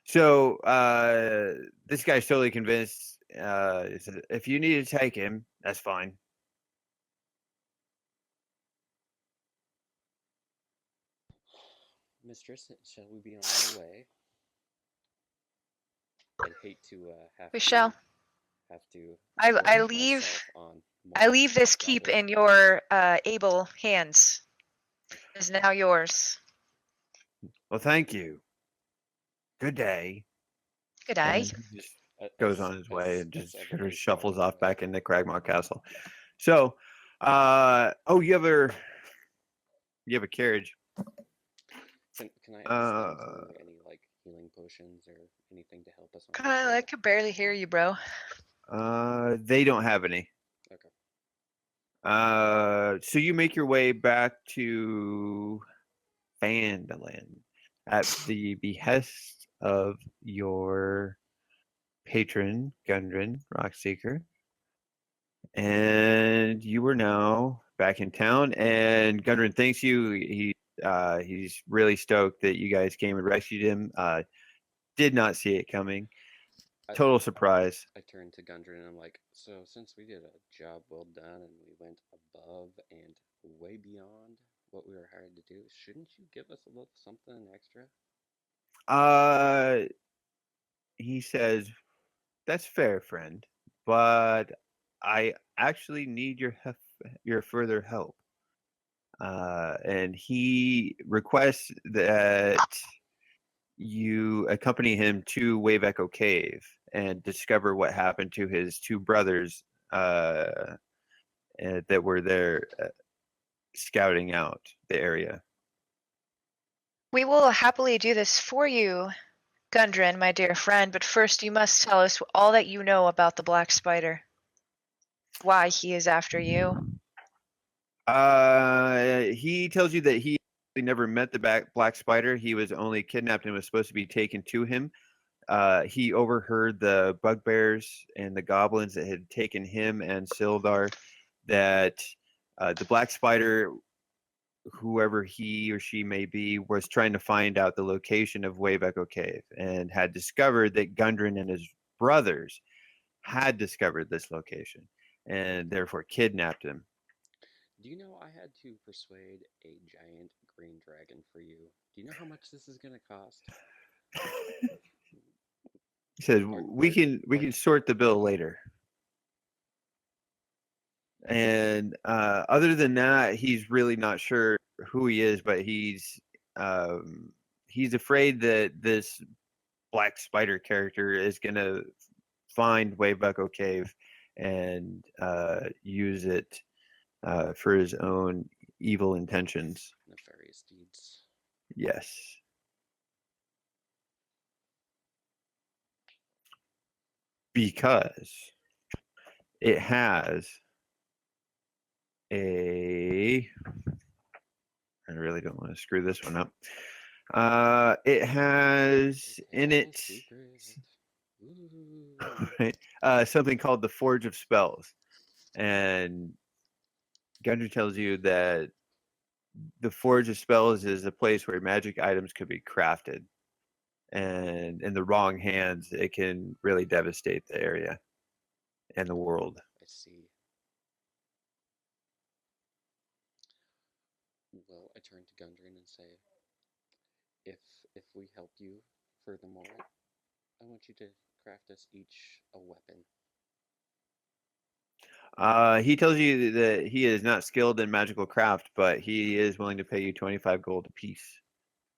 So this guy's totally convinced. He said, if you need to take him, that's fine. Mistress, shall we be on our way? I'd hate to have We to shall. have to. I put leave- myself on I leave this multiple keep goblins. in your able hands. It is now yours. Well, thank you. Good day. Good eye. And he just goes on his way and just sort of shuffles off back into Cragmaw Castle. So, you have a carriage. Can I ask them for any like healing potions or anything to help us on our I trip? could barely hear you, bro. They don't have any. Okay. So you make your way back to Phandaland at the behest of your patron, Gundren Rockseeker. And you are now back in town, and Gundren thanks you. He's really stoked that you guys came and rescued him. Did not see it coming. Total surprise. I turned to Gundren and I'm like, so since we did a job well done and we went above and way beyond what we were hired to do, shouldn't you give us a little something extra? He says, "That's fair, friend, but I actually need your further help." And he requests that you accompany him to Wave Echo Cave and discover what happened to his two brothers that were there scouting out the area. We will happily do this for you, Gundren, my dear friend, but first you must tell us all that you know about the Black Spider. Why he is after you. He tells you that he never met the Black Spider. He was only kidnapped and was supposed to be taken to him. He overheard the bugbears and the goblins that had taken him and Sildar, that the Black Spider, whoever he or she may be, was trying to find out the location of Wave Echo Cave and had discovered that Gundren and his brothers had discovered this location and therefore kidnapped him. Do you know I had to persuade a giant green dragon for you? Do you know how much this is gonna cost? He says, Or- we can sort the bill later. And other than that, he's really not sure who he is, but he's afraid that this Black Spider character is gonna find Wave Echo Cave and use it for his own evil intentions. Nefarious deeds. Yes. Because it has I really don't want to screw this one up. It has in it something called the Forge of Spells. And Gundry tells you that the Forge of Spells is a place where magic items could be crafted. and in the wrong hands, it can really devastate the area and the world. I see. Well, I turn to Gundren and say, if we help you, furthermore, I want you to craft us each a weapon. He tells you that he is not skilled in magical craft, but he is willing to pay you 25 gold apiece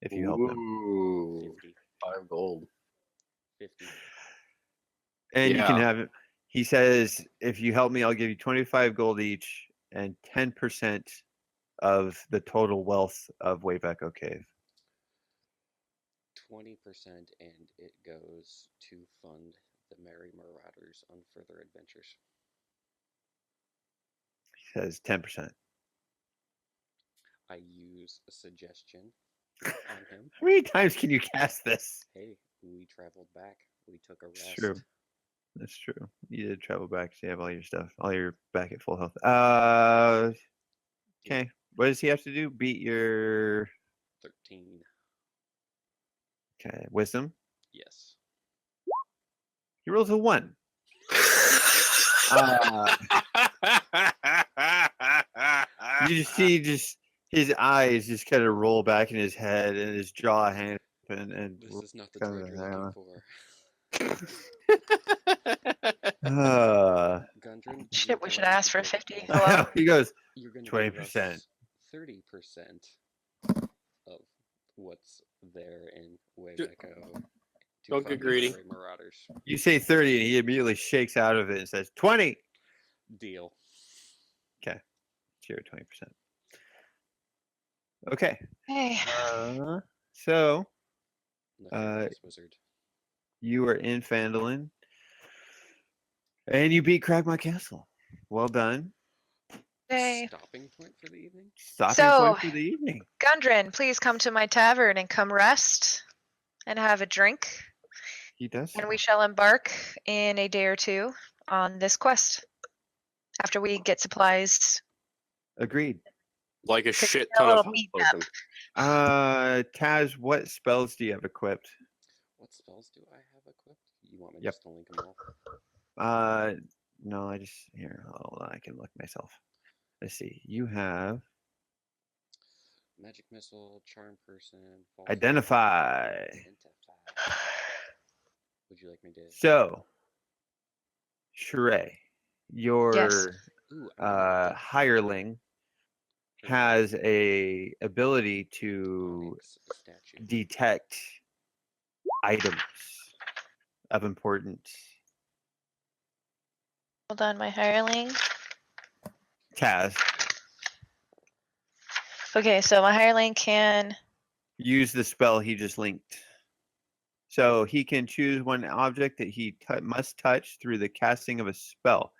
if you help him. Ooh, 50. 5 gold. 50. And you can Yeah. have. He says, if you help me, I'll give you 25 gold each and 10% of the total wealth of Wave Echo Cave. 20%, and it goes to fund the Merry Marauders on further adventures. He says 10%. I use a suggestion on him. How many times can you cast this? Hey, we traveled back. We took a It's rest. true. That's true. You did travel back, so you have all your stuff. All your back at full health. Okay. What does he have to do? Beat your 13. wisdom? Yes. He rolls a 1. You just see his eyes just kind of roll back in his head and his jaw hang and This is not the kinda, droid you're looking for. Gundren, Shit, we should ask for 50. Oh, I well. know, he goes, You're going to 20%. 30% of what's there in Wave Dude, Echo. don't get greedy. Marauders. you say 30 and he immediately shakes out of it and says 20. Deal. Okay. 20%. Okay. Hey. So Nefarious wizard. you are in Phandalin and you beat Cragmire Castle. Well done. Hey. Stopping point for the evening? Stopping So- point for the evening. Gundren, please come to my tavern and come rest and have a drink, He does. and we shall embark in a day or two on this quest after we get supplies. Agreed. Like a Could shit get a ton of little health beat up. potions. Taz, what spells do you have equipped? What spells do I have equipped? You want me Yep. just to link them all? No, I just here. Hold on, I can look myself. Let's see. You have Magic missile, charm person, false identify. identify. Would you like me to? So, Sheree, your Ooh, I'm gonna identify hireling a has a ability to onyx statue. detect items of importance. Hold on, my hireling. Taz, Okay, so my hireling can. use the spell he just linked. So he can choose one object that he must touch through the casting of a spell.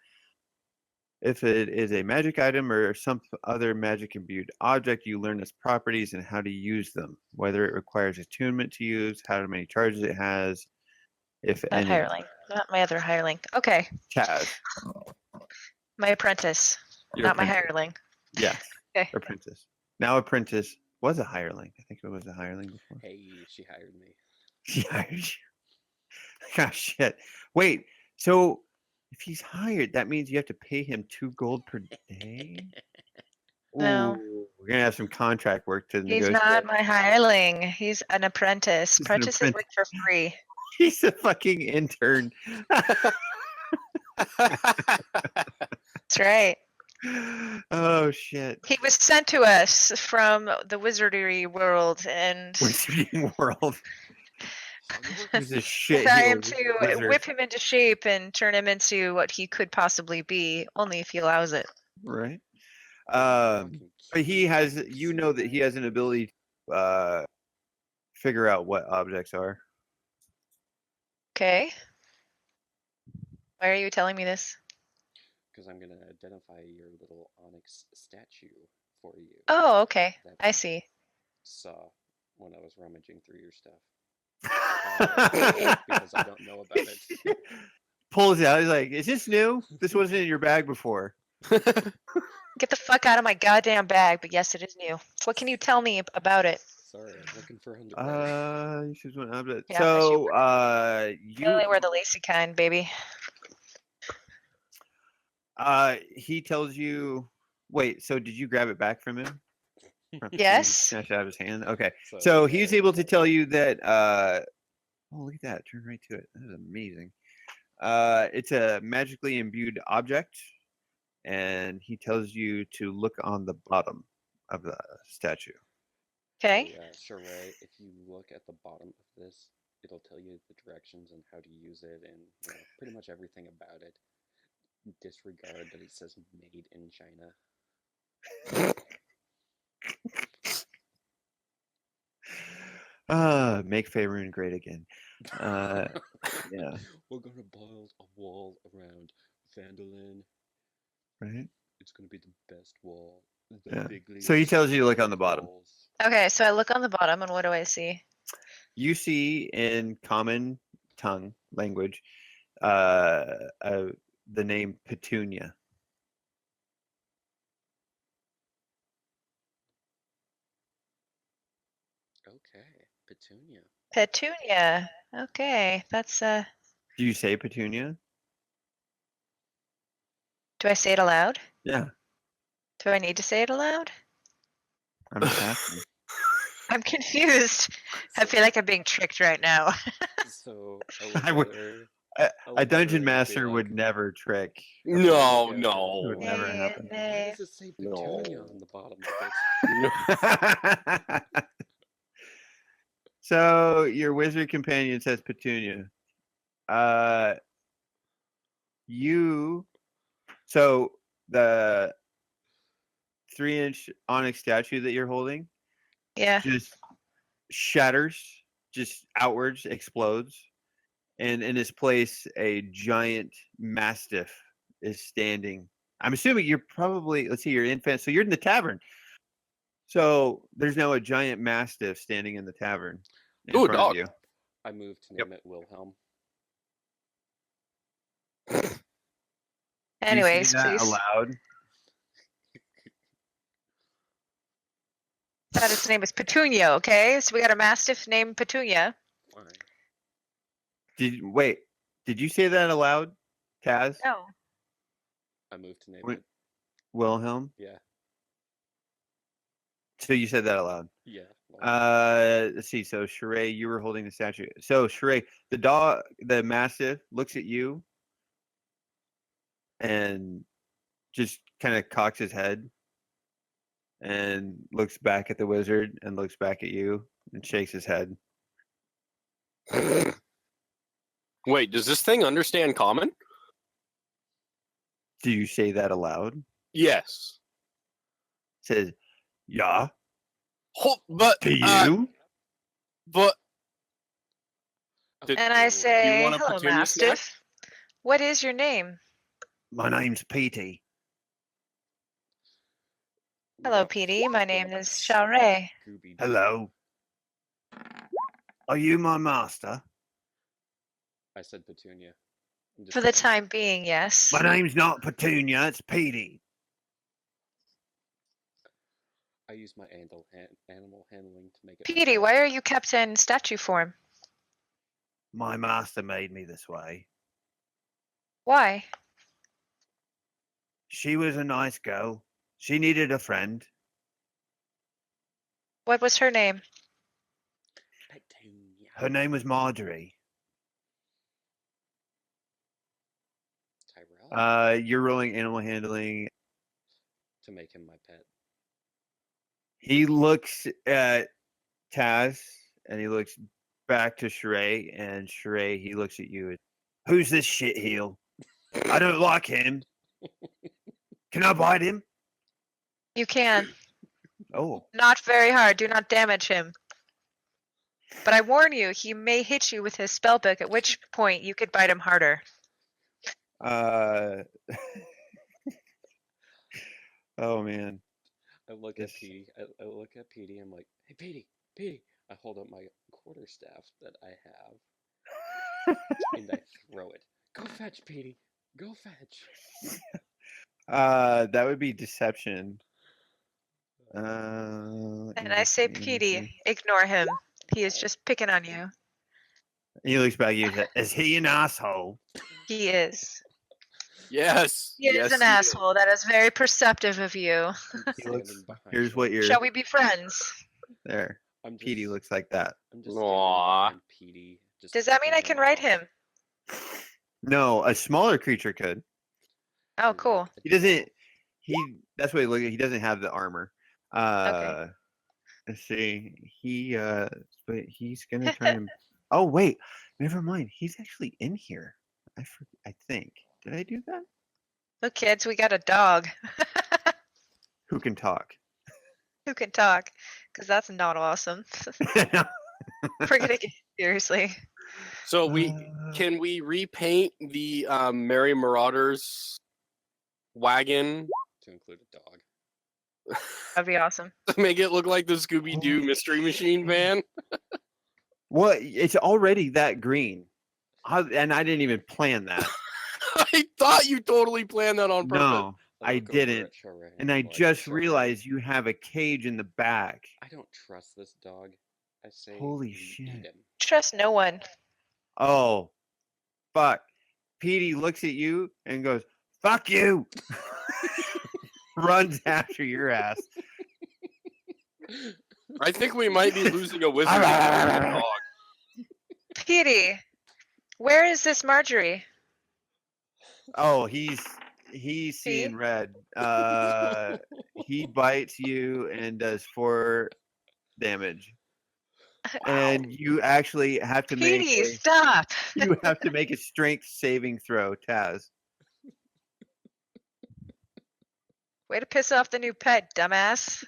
If it is a magic item or some other magic imbued object, you learn its properties and how to use them, whether it requires attunement to use, how many charges it has, if That any. hireling, not my other hireling. Okay, Taz, my apprentice, your not my apprentice. hireling. Yes, Okay. apprentice. Now apprentice was a hireling. I think it was a hireling before. Hey, she hired me. She hired you. Gosh, shit. Wait, so if he's hired, that means you have to pay him 2 gold per day? No. Ooh, we're gonna have some contract work to He's negotiate. not my hireling. He's an apprentice. He's an Apprentices work for free. He's a fucking intern. That's right. Oh shit. He was sent to us from the wizardry world, and Wizarding World. He's a shit. I am to whip him into shape and turn him into what he could possibly be, only if he allows it. Right. Fucking But he cute. has, you know, that he has an ability to figure out what objects are. Okay. Why are you telling me this? Because I'm gonna identify your little onyx statue for you. Oh, okay. that I you see. Saw when I was rummaging through your stuff. Because I don't know about it. Pulls it out. He's like, "Is this new? This wasn't in your bag before." Get the fuck out of my goddamn bag, but yes, it is new. What can you tell me about it? Sorry, I'm looking for underwear. You choose one object. Yeah, but you So, I you only wear the lacy kind, baby. he tells you. Wait, so did you grab it back from him? Yes. Snatched it out of his hand. Okay, So, so yeah, he's able to tell you that. Oh, look at that! Turn right to it. That is amazing. It's a magically imbued object, and he tells you to look on the bottom of the statue. Okay. So, Sheree, if you look at the bottom of this, it'll tell you the directions and how to use it and pretty much everything about it. Disregard that it says made in China. Make Faerun great again. Yeah. We're gonna build a wall around Vandalin. Right. It's gonna be the best wall. The Yeah. biggest So he tells you to look on the bottom. walls. Okay, so I look on the bottom, and what do I see? You see in common tongue language the name Petunia. Okay, Petunia. Petunia. Okay, that's Do you say Petunia? Do I say it aloud? Yeah, Do I need to say it aloud? I'm just asking. I'm confused. I feel like I'm being tricked right now. So I look I would- at her. A dungeon and be master like, would never trick. a No, Yeah, It no. would never Nay, happen. Why nay. does it say Petunia No. on the bottom of it? So your wizard companion says Petunia. So the 3-inch onyx statue that you're holding Yeah. just shatters, just outwards, explodes, and in its place, a giant mastiff is standing. I'm assuming you're probably, let's see, you're infant, so you're in the tavern. So there's now a giant mastiff standing in the tavern in Ooh, front dog. of you. I moved to Yep. name it Wilhelm. Anyways, Do you say that please. aloud? Thought its name was Petunia, okay? So we got a mastiff named Petunia. Fine. Did you say that aloud, Taz? No. I moved to name Wait. it. Wilhelm? Yeah. So you said that aloud. Yeah. Let's see. So Sheree, you were holding the statue. So Sheree, the mastiff looks at you and just kind of cocks his head and looks back at the wizard and looks back at you and shakes his head. Wait, does this thing understand common? Do you say that aloud? Yes. Says, yeah. But To you? but And I you say, want a hello, Petunia snack? mastiff. What is your name? My name's Petey. Hello, What Petey. My name fucking is Shalray. Scooby-Doo. Hello. Are you my master? I said Petunia. I'm just For the kidding. time being, yes. My name's not Petunia, it's Petey. I use my animal handling to make it. Petey, why are you kept in statue form? My master made me this way. Why? She was a nice girl. She needed a friend. What was her name? Petunia. Her name was Marjorie. Tyrell. You're rolling animal handling. To make him my pet. He looks at Taz and he looks back to Sheree, and Sheree, he looks at you. Who's this shitheel? I don't like him. Can I bite him? You can. Oh. Not very hard. Do not damage him. But I warn you, he may hit you with his spellbook, at which point you could bite him harder. Oh man. I look Yes. at Petey. I look at Petey. I'm like, hey, Petey. I hold up my quarterstaff that I have, and I throw it. Go fetch, Petey. Go fetch. That would be deception. And I say, Petey, ignore him. He is just picking on you. He looks back at you and says, "Is he an asshole?" He is. Yes. He yes, is an he asshole. That is very perceptive of you. I'm He standing looks. behind Here's him. what you're. Shall we be friends? There. I'm just, Petey looks like that. I'm just Aw. standing behind Petey. Just Does that mean I checking can ride out. him? No, a smaller creature could. Oh, Like cool. a He doesn't. dog. That's what he look. He doesn't have the armor. Let's see. But he's gonna try and. Oh wait, never mind. He's actually in here. I think. Did I do that? Look, kids, we got a dog Who can talk? who can talk. Because that's not awesome. We're gonna get seriously. So can we repaint the Merry Marauders wagon To include a dog. That'd be awesome. to make it look like the Scooby Doo Mystery Machine van? Well, it's already that green, and I didn't even plan that. I thought you totally planned that on purpose. No, I look over didn't. at Shireen, And I like, just "Shireen, realized you have a cage in the back. I don't trust this dog. I say, Holy "You shit." eat him." Trust no one. Oh, fuck. Petey looks at you and goes, "Fuck you." Runs after your ass. I think we might be losing a wizard. dog. Petey, where is this Marjorie? Oh, he's seeing red. He bites you and does 4 damage. And you actually have to make Petey, stop! you have to make a strength saving throw, Taz. Way to piss off the new pet, dumbass.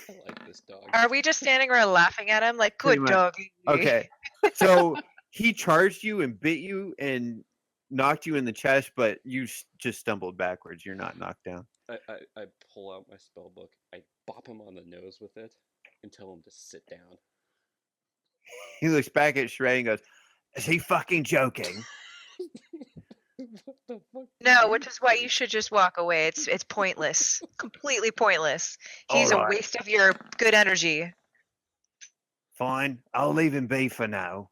I like this dog. Are we just standing around laughing at him like, Pretty good much. doggy? Okay. So he charged you and bit you and knocked you in the chest, but you just stumbled backwards. You're not knocked down. I pull out my spell book. I bop him on the nose with it and tell him to sit down. He looks back at Shrey and goes, "Is he fucking joking?" What the fuck? No, which is why you should just walk away. It's pointless. Completely pointless. He's a Alright. waste of your good energy. Fine. I'll leave him be for now.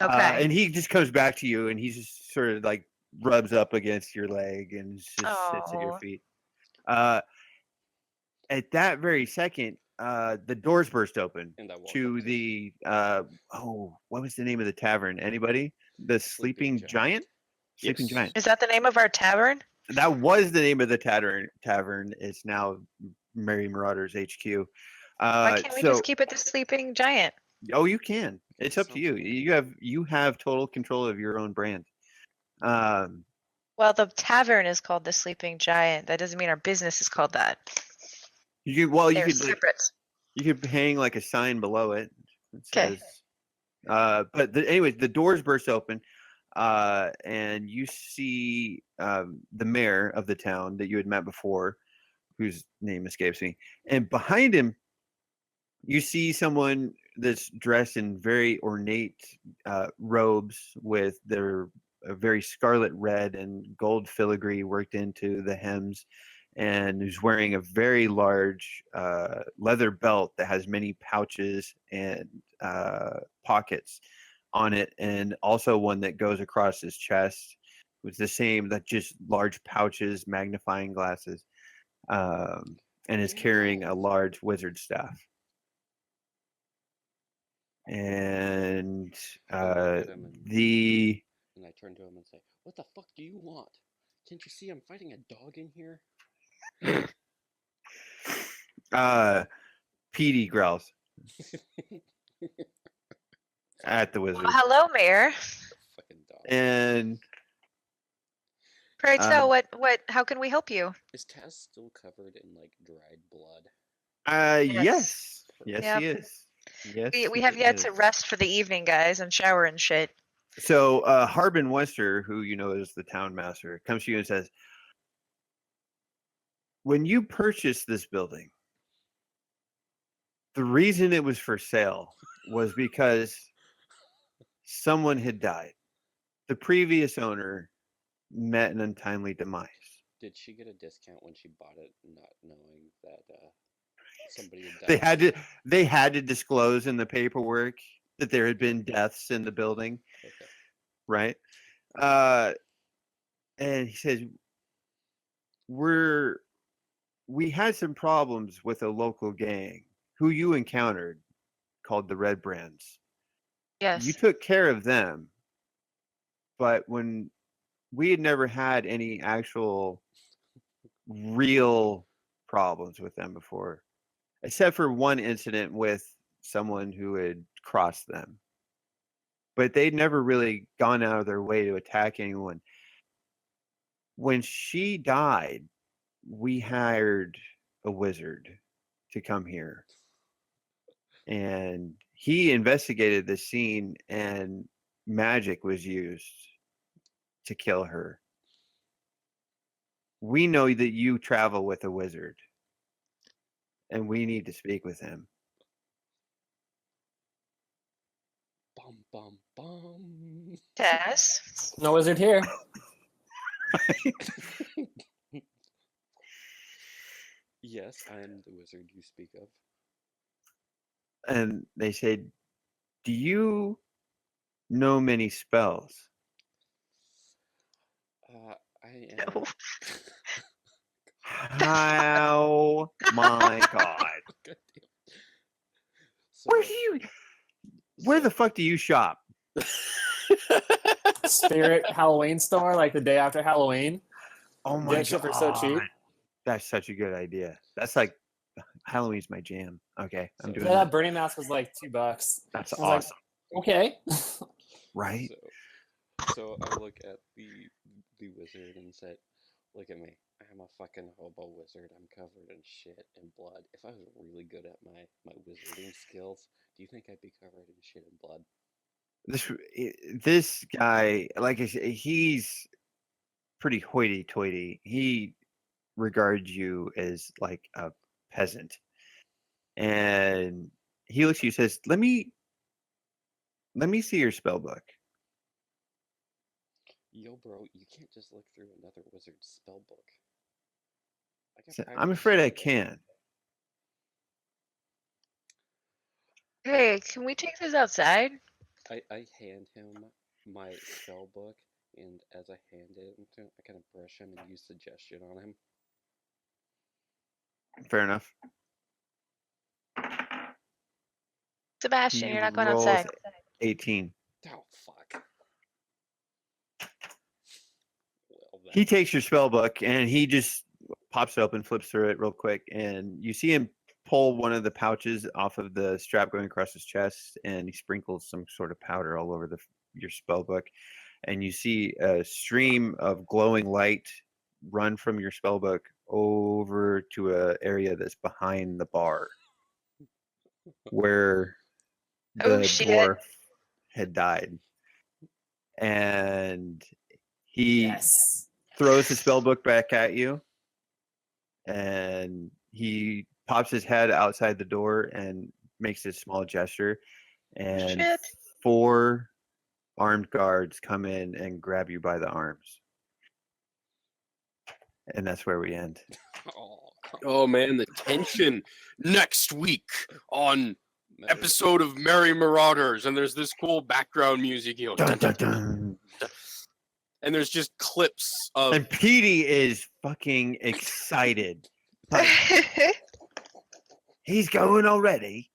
Okay. And he just comes back to you and he just sort of like rubs up against your leg and just sits at your Aw. feet. At that very second, the doors burst open And I walk to up the what was the name of the tavern? Anybody? The Sleeping Giant? Sleeping Yes. Giant. Is that the name of our tavern? That was the name of the tavern. It's now Merry Marauders HQ. Why can't we so just keep it the Sleeping Giant? oh, you can. It's up to you. Sounds You have total control of your own brand. Well, the tavern is called the Sleeping Giant. That doesn't mean our business is called that. You They're could like, separate. you could hang like a sign below it. It 'Kay. says, anyways, the doors burst open, and you see the mayor of the town that you had met before, whose name escapes me, and behind him, you see someone that's dressed in very ornate robes with their very scarlet red and gold filigree worked into the hems, and who's wearing a very large leather belt that has many pouches and pockets on it, and also one that goes across his chest with the same, that just large pouches, magnifying glasses, and is carrying a large wizard staff. And I look at him and I turn to him and say, "What the fuck do you want? Can't you see I'm fighting a dog in here?" Petey growls at the wizard. Well, hello, Mayor. Fucking dog. And Pray tell, how can we help you? Is Taz still covered in like dried blood? yes, yes, Yep. he is. Yes, We have he yet to is. rest for the evening, guys, and shower and shit. So Harbin Wester, who you know is the town master, comes to you and says, "When you purchased this building, the reason it was for sale was because someone had died. The previous owner met an untimely demise. Did she get a discount when she bought it, not knowing that somebody had They died? had to disclose in the paperwork that there had been deaths in the building, Okay. right? And he says we had some problems with a local gang who you encountered called the Red Brands. You Yes. took care of them, but when we had never had any actual real problems with them before, except for one incident with someone who had crossed them. But they'd never really gone out of their way to attack anyone. When she died, we hired a wizard to come here. And he investigated the scene, and magic was used to kill her. We know that you travel with a wizard, and we need to speak with him. Bum bum bum. Tess. No wizard here. Yes, I am the wizard you speak of. And they said, do you know many spells? I am. No. How my god. God damn. Where do you where the fuck do you shop? Spirit Halloween store, like the day after Halloween. Oh Get my shit for so cheap. god. That's such a good idea. That's like Halloween's my jam. Okay, I'm So- doing Yeah, that. that Bernie mask was like $2. That's I was awesome. like, okay. Right? So I look at the wizard and said, "Look at me. I'm a fucking hobo wizard. I'm covered in shit and blood. If I was really good at my wizarding skills, do you think I'd be covered in shit and blood?" This guy, like I said, he's pretty hoity-toity. He regards you as like a peasant, and he looks at you and says, let me see your spell book. Yo, bro, you can't just look through another wizard's spell book. I got So, I'm practice afraid I shit. can. Hey, can we take this outside? I hand him my spell book, and as I hand it to him, I kind of brush him and use suggestion on him. Fair enough. Sebastian, He you're not going rolls outside. 18. Oh, fuck. Well, He then. takes your spell book and he just pops it open, flips through it real quick, and you see him pull one of the pouches off of the strap going across his chest, and he sprinkles some sort of powder all over your spell book, and you see a stream of glowing light run from your spell book over to an area that's behind the bar where Oh, the shit. dwarf had died. And he Yes. throws the spell book back at you, and he pops his head outside the door and makes a small gesture, and Shit. 4 armed guards come in and grab you by the arms. And that's where we end. Oh, Oh man, the tension next week on no. episode of Merry Marauders, and there's this cool background music, you know, Dun, dun, dun. and there's just clips of And Petey is fucking excited. Like, he's going already.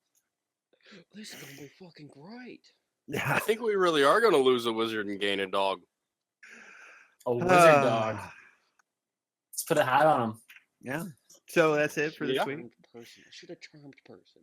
This is gonna be fucking great. I think we really are going to lose a wizard and gain a dog. A wizard dog. Let's put a hat on him. Yeah. So that's it for this Yeah. week. Charmed person. I should have charmed person.